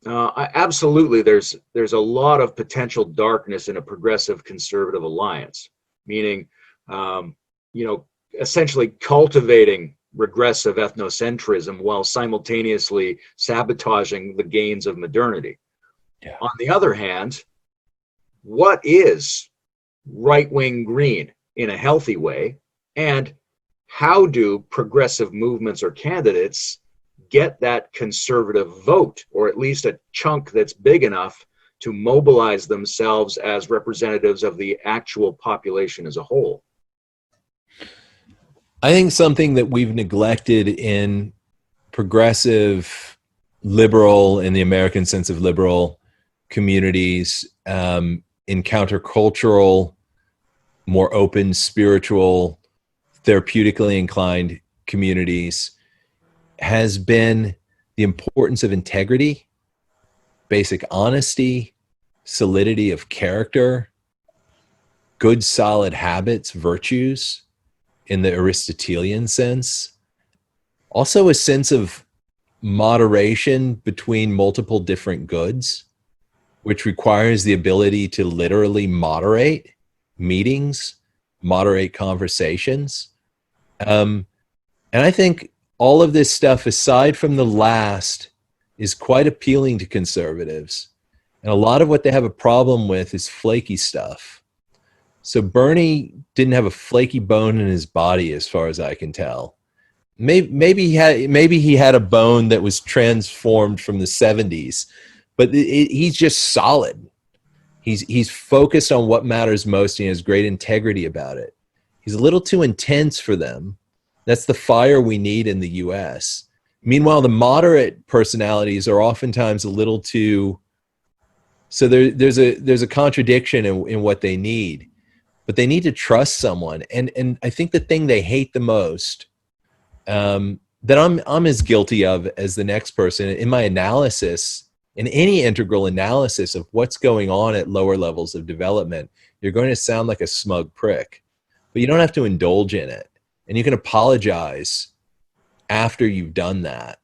absolutely, there's a lot of potential darkness in a progressive conservative alliance, meaning, essentially cultivating regressive ethnocentrism while simultaneously sabotaging the gains of modernity. Yeah. On the other hand, what is right-wing green in a healthy way, and how do progressive movements or candidates get that conservative vote, or at least a chunk that's big enough to mobilize themselves as representatives of the actual population as a whole? I think something that we've neglected in progressive, liberal, in the American sense of liberal communities, in countercultural, more open, spiritual, therapeutically inclined communities, has been the importance of integrity, basic honesty, solidity of character, good solid habits, virtues in the Aristotelian sense. Also a sense of moderation between multiple different goods, which requires the ability to literally moderate meetings, moderate conversations. And I think all of this stuff, aside from the last, is quite appealing to conservatives. And a lot of what they have a problem with is flaky stuff. So Bernie didn't have a flaky bone in his body, as far as I can tell. Maybe he had a bone that was transformed from the 70s, but he's just solid. He's focused on what matters most, and he has great integrity about it. He's a little too intense for them. That's the fire we need in the U.S. Meanwhile, the moderate personalities are oftentimes a little too. So there's a contradiction in what they need, but they need to trust someone. And I think the thing they hate the most, that I'm as guilty of as the next person in my analysis, in any integral analysis of what's going on at lower levels of development, you're going to sound like a smug prick, but you don't have to indulge in it. And you can apologize after you've done that.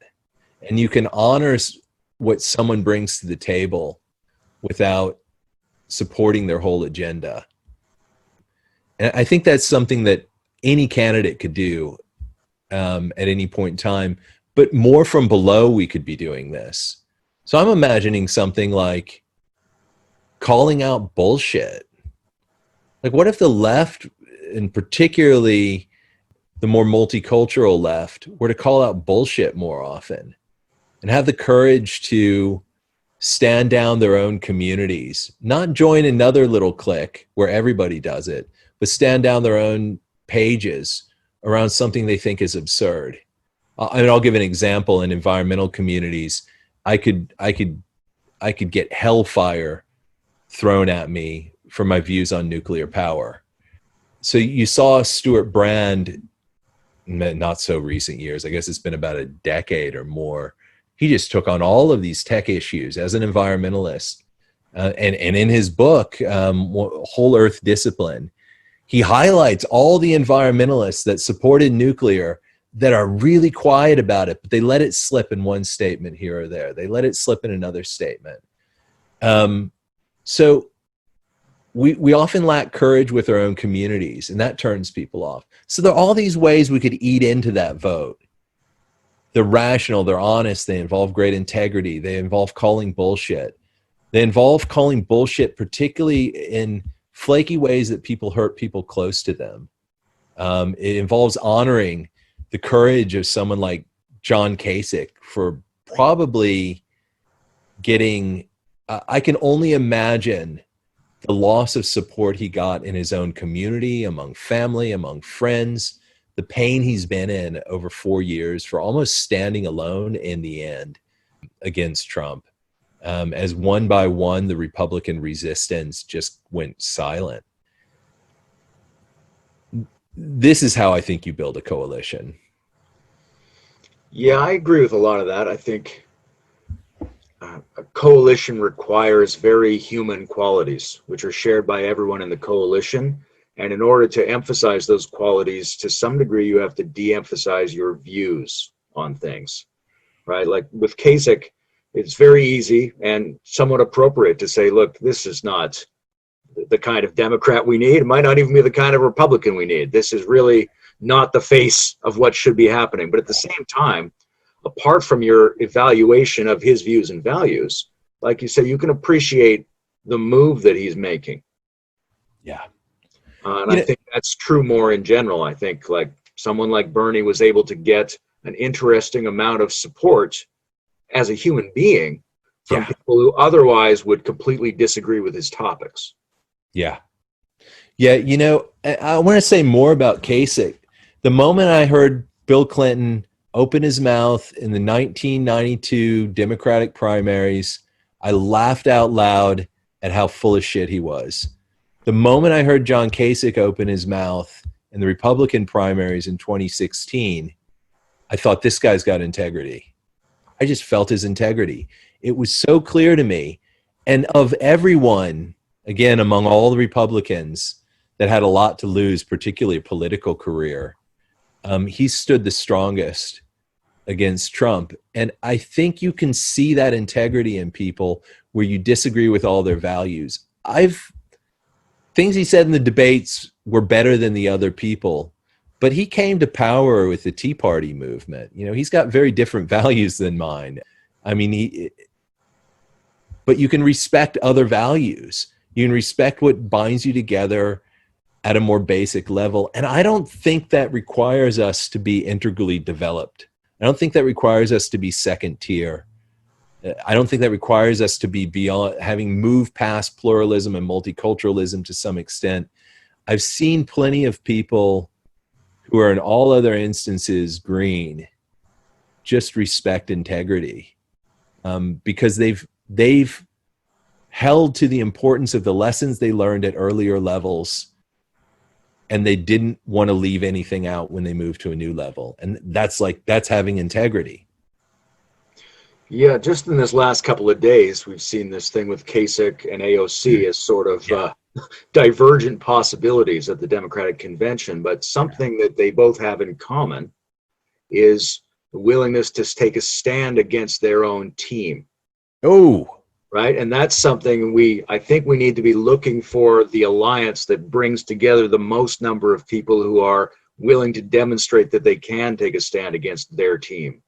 And you can honor what someone brings to the table without supporting their whole agenda. And I think that's something that any candidate could do at any point in time, but more from below we could be doing this. So I'm imagining something like calling out bullshit. Like, what if the left, and particularly the more multicultural left, were to call out bullshit more often and have the courage to stand down their own communities, not join another little clique where everybody does it, but stand down their own pages around something they think is absurd. I mean, I'll give an example. In environmental communities, I could get hellfire thrown at me for my views on nuclear power. So you saw Stuart Brand, not so recent years, I guess it's been about a decade or more. He just took on all of these tech issues as an environmentalist. And in his book, Whole Earth Discipline, he highlights all the environmentalists that supported nuclear that are really quiet about it, but they let it slip in one statement here or there. They let it slip in another statement. So we often lack courage with our own communities, and that turns people off. So there are all these ways we could eat into that vote. They're rational, they're honest, they involve great integrity, they involve calling bullshit. They involve calling bullshit particularly in flaky ways that people hurt people close to them. It involves honoring the courage of someone like John Kasich for probably getting, I can only imagine the loss of support he got in his own community, among family, among friends, the pain he's been in over 4 years for almost standing alone in the end against Trump. As one by one, the Republican resistance just went silent. This is how I think you build a coalition. Yeah, I agree with a lot of that. I think a coalition requires very human qualities, which are shared by everyone in the coalition. And in order to emphasize those qualities, to some degree, you have to de-emphasize your views on things, right? Like with Kasich, it's very easy and somewhat appropriate to say, look, this is not the kind of Democrat we need. It might not even be the kind of Republican we need. This is really not the face of what should be happening. But at the same time, apart from your evaluation of his views and values, like you said, you can appreciate the move that he's making. Yeah. And I think that's true more in general. I think like someone like Bernie was able to get an interesting amount of support as a human being from people who otherwise would completely disagree with his topics. Yeah. Yeah. You know, I want to say more about Kasich. The moment I heard Bill Clinton open his mouth in the 1992 Democratic primaries, I laughed out loud at how full of shit he was. The moment I heard John Kasich open his mouth in the Republican primaries in 2016, I thought, this guy's got integrity. I just felt his integrity. It was so clear to me. And of everyone, again, among all the Republicans that had a lot to lose, particularly a political career, he stood the strongest against Trump. And I think you can see that integrity in people where you disagree with all their values. Things he said in the debates were better than the other people, but he came to power with the Tea Party movement. You know, he's got very different values than mine. I mean, but you can respect other values. You can respect what binds you together at a more basic level. And I don't think that requires us to be integrally developed. I don't think that requires us to be second tier. I don't think that requires us to be beyond, having moved past pluralism and multiculturalism to some extent. I've seen plenty of people who are in all other instances green just respect integrity, because they've held to the importance of the lessons they learned at earlier levels, and they didn't want to leave anything out when they moved to a new level. And that's having integrity. Yeah, just in this last couple of days, we've seen this thing with Kasich and AOC as sort of divergent possibilities at the Democratic Convention. But something that they both have in common is the willingness to take a stand against their own team. Oh, right. And that's something I think we need to be looking for, the alliance that brings together the most number of people who are willing to demonstrate that they can take a stand against their team.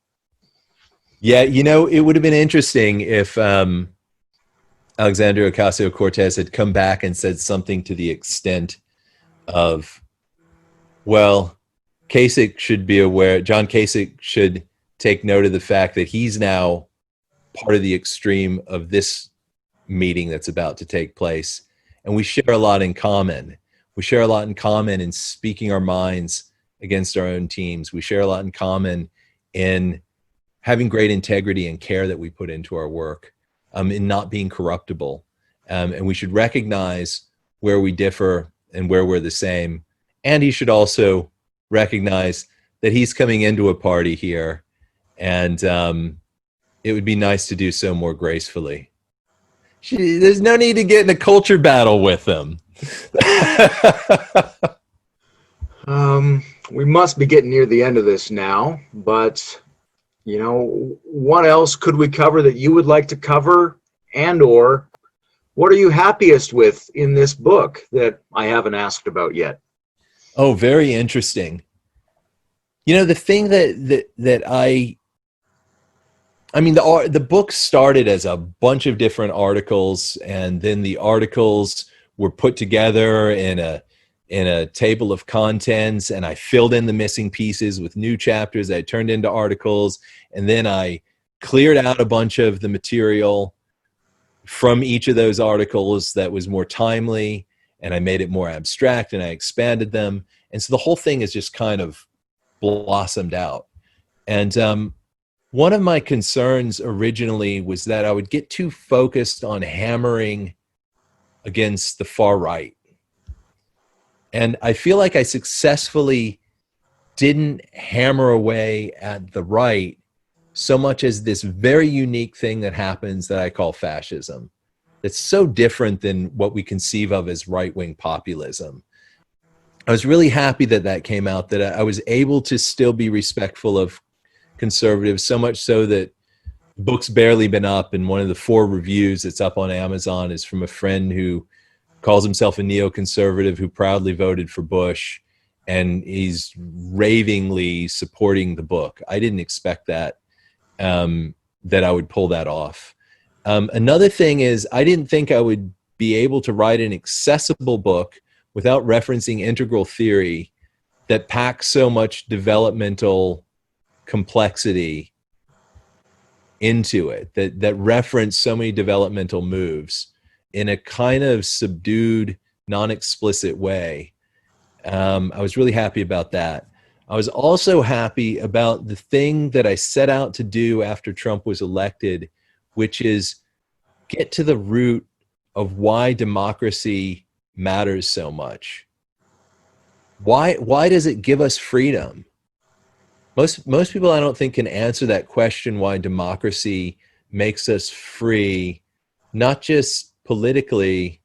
yeah. You know, it would have been interesting if Alexandria Ocasio-Cortez had come back and said something to the extent of, well, Kasich should be aware, John Kasich should take note of the fact that he's now part of the extreme of this meeting that's about to take place. And we share a lot in common. We share a lot in common in speaking our minds against our own teams. We share a lot in common in having great integrity and care that we put into our work, in not being corruptible. And we should recognize where we differ and where we're the same. And he should also recognize that he's coming into a party here, and it would be nice to do so more gracefully. There's no need to get in a culture battle with them. We must be getting near the end of this now, but you know, what else could we cover that you would like to cover? And or what are you happiest with in this book that I haven't asked about yet? Oh, very interesting. You know, the thing that I mean, the book started as a bunch of different articles, and then the articles were put together in a table of contents, and I filled in the missing pieces with new chapters that I turned into articles, and then I cleared out a bunch of the material from each of those articles that was more timely, and I made it more abstract, and I expanded them. And so the whole thing is just kind of blossomed out. And one of my concerns originally was that I would get too focused on hammering against the far right. And I feel like I successfully didn't hammer away at the right so much as this very unique thing that happens that I call fascism. It's so different than what we conceive of as right-wing populism. I was really happy that that came out, that I was able to still be respectful of conservatives, so much so that the book's barely been up, and one of the 4 reviews that's up on Amazon is from a friend who calls himself a neoconservative who proudly voted for Bush, and he's ravingly supporting the book. I didn't expect that I would pull that off. Another thing is, I didn't think I would be able to write an accessible book without referencing integral theory that packs so much developmental complexity into it, that reference so many developmental moves in a kind of subdued, non-explicit way. I was really happy about that. I was also happy about the thing that I set out to do after Trump was elected, which is get to the root of why democracy matters so much. Why does it give us freedom? Most people, I don't think, can answer that question, why democracy makes us free, not just politically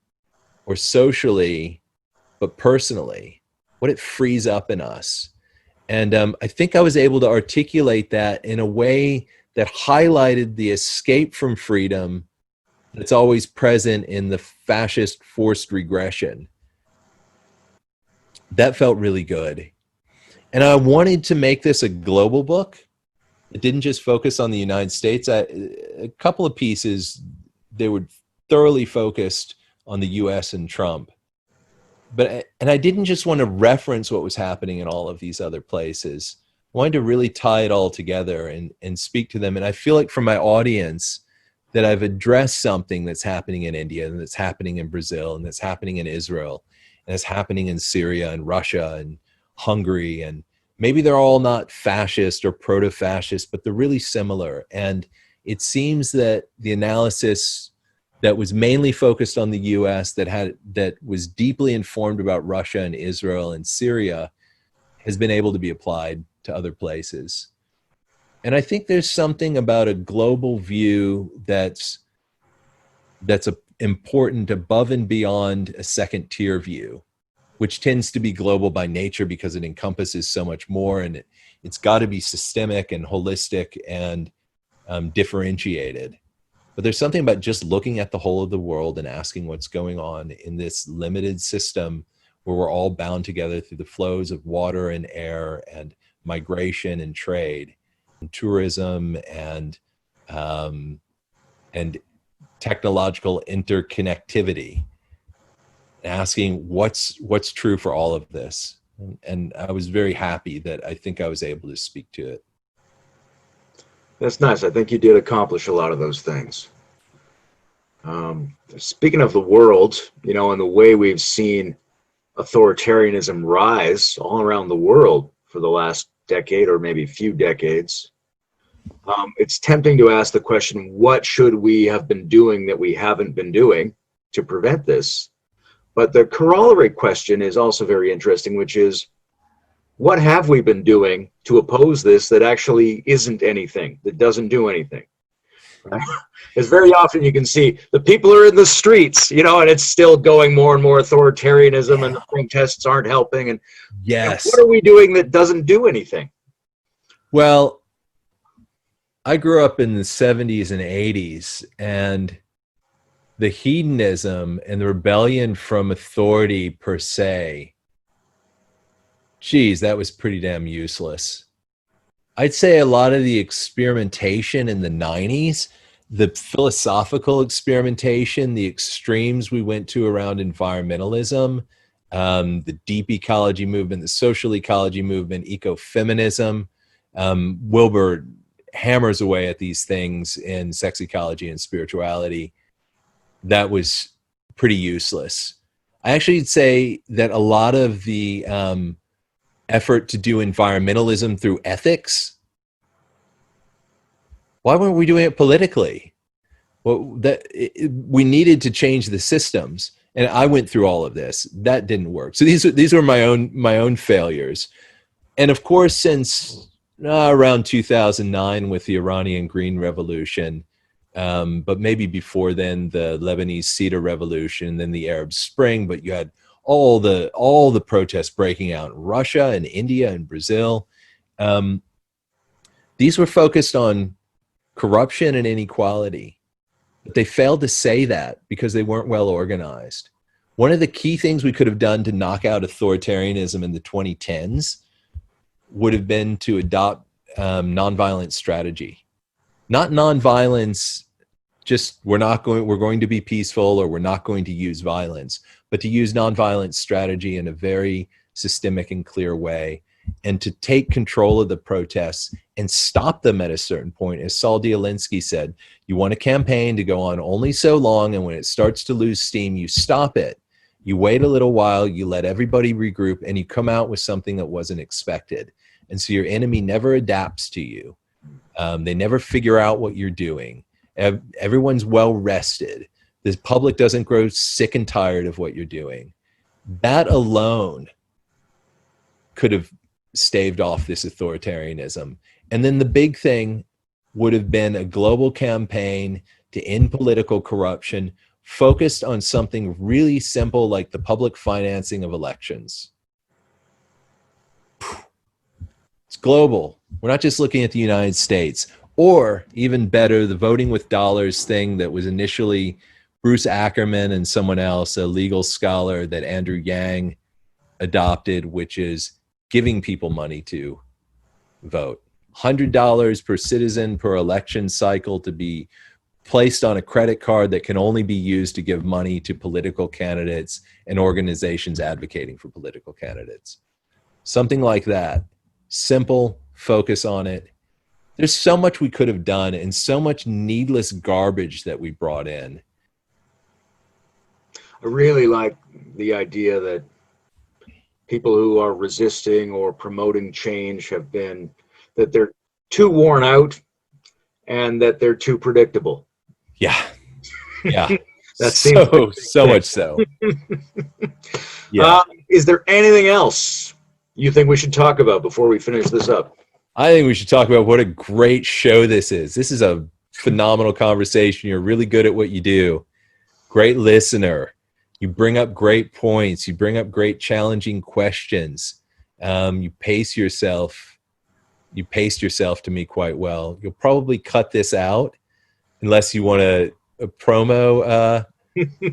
or socially, but personally, what it frees up in us. And I think I was able to articulate that in a way that highlighted the escape from freedom that's always present in the fascist forced regression. That felt really good. And I wanted to make this a global book. It didn't just focus on the United States. A couple of pieces, they were thoroughly focused on the US and Trump. And I didn't just want to reference what was happening in all of these other places. I wanted to really tie it all together and speak to them. And I feel like for my audience that I've addressed something that's happening in India and that's happening in Brazil and that's happening in Israel and it's happening in Syria and Russia and Hungary. And maybe they're all not fascist or proto-fascist, but they're really similar. And it seems that the analysis that was mainly focused on the US, that was deeply informed about Russia and Israel and Syria, has been able to be applied to other places. And I think there's something about a global view that's important above and beyond a second tier view, which tends to be global by nature because it encompasses so much more, and it's got to be systemic and holistic and differentiated. But there's something about just looking at the whole of the world and asking what's going on in this limited system where we're all bound together through the flows of water and air and migration and trade and tourism and technological interconnectivity, asking what's true for all of this. And I was very happy that I think I was able to speak to it. That's nice. I think you did accomplish a lot of those things. Speaking of the world, you know, and the way we've seen authoritarianism rise all around the world for the last decade or maybe few decades, it's tempting to ask the question, what should we have been doing that we haven't been doing to prevent this? But the corollary question is also very interesting, which is, what have we been doing to oppose this that actually isn't anything, that doesn't do anything? Right? Because very often you can see the people are in the streets, you know, and it's still going more and more authoritarianism, and the protests aren't helping. And what Yes. are we doing that doesn't do anything? Well, I grew up in the 70s and 80s, and the hedonism and the rebellion from authority per se, geez, that was pretty damn useless. I'd say a lot of the experimentation in the 90s, the philosophical experimentation, the extremes we went to around environmentalism, the deep ecology movement, the social ecology movement, ecofeminism. Wilber hammers away at these things in sex ecology and spirituality. That was pretty useless. I actually say that a lot of the effort to do environmentalism through ethics, why weren't we doing it politically? Well, we needed to change the systems, and I went through all of this. That didn't work. So these were my own failures. And of course, since around 2009 with the Iranian Green Revolution, but maybe before then, the Lebanese Cedar Revolution, then the Arab Spring, but you had all the protests breaking out in Russia and India and Brazil. These were focused on corruption and inequality, but they failed to say that because they weren't well organized. One of the key things we could have done to knock out authoritarianism in the 2010s would have been to adopt nonviolent strategy. Not nonviolence, just we're going to be peaceful or we're not going to use violence, but to use nonviolent strategy in a very systemic and clear way, and to take control of the protests and stop them at a certain point. As Saul Dialinsky said, you want a campaign to go on only so long, and when it starts to lose steam, you stop it. You wait a little while, you let everybody regroup, and you come out with something that wasn't expected. And so your enemy never adapts to you. They never figure out what you're doing. Everyone's well rested. The public doesn't grow sick and tired of what you're doing. That alone could have staved off this authoritarianism. And then the big thing would have been a global campaign to end political corruption, focused on something really simple like the public financing of elections. It's global. We're not just looking at the United States. Or even better, the voting with dollars thing that was initially Bruce Ackerman and someone else, a legal scholar that Andrew Yang adopted, which is giving people money to vote. $100 per citizen per election cycle to be placed on a credit card that can only be used to give money to political candidates and organizations advocating for political candidates. Something like that. Simple, focus on it. There's so much we could have done and so much needless garbage that we brought in. I really like the idea that people who are resisting or promoting change have been, that they're too worn out and that they're too predictable. Yeah. Yeah. That seems so much so. Yeah. Is there anything else you think we should talk about before we finish this up? I think we should talk about what a great show this is. This is a phenomenal conversation. You're really good at what you do. Great listener. You bring up great points. You bring up great challenging questions. You pace yourself. You paced yourself to me quite well. You'll probably cut this out unless you want a promo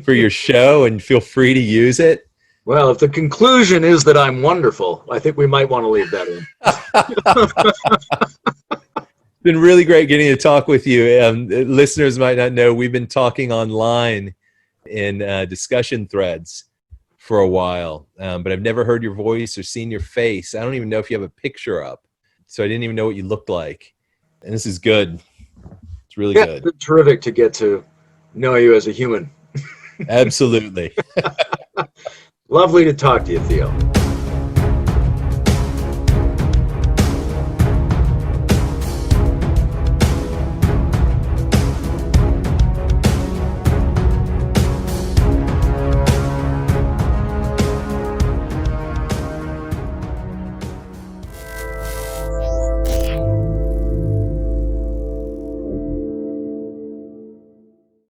for your show, and feel free to use it. Well, if the conclusion is that I'm wonderful, I think we might want to leave that in. It's been really great getting to talk with you. Listeners might not know, we've been talking online in discussion threads for a while, but I've never heard your voice or seen your face. I don't even know if you have a picture up, so I didn't even know what you looked like. And this is good. It's really good. It's terrific to get to know you as a human. Absolutely. Lovely to talk to you, Theo.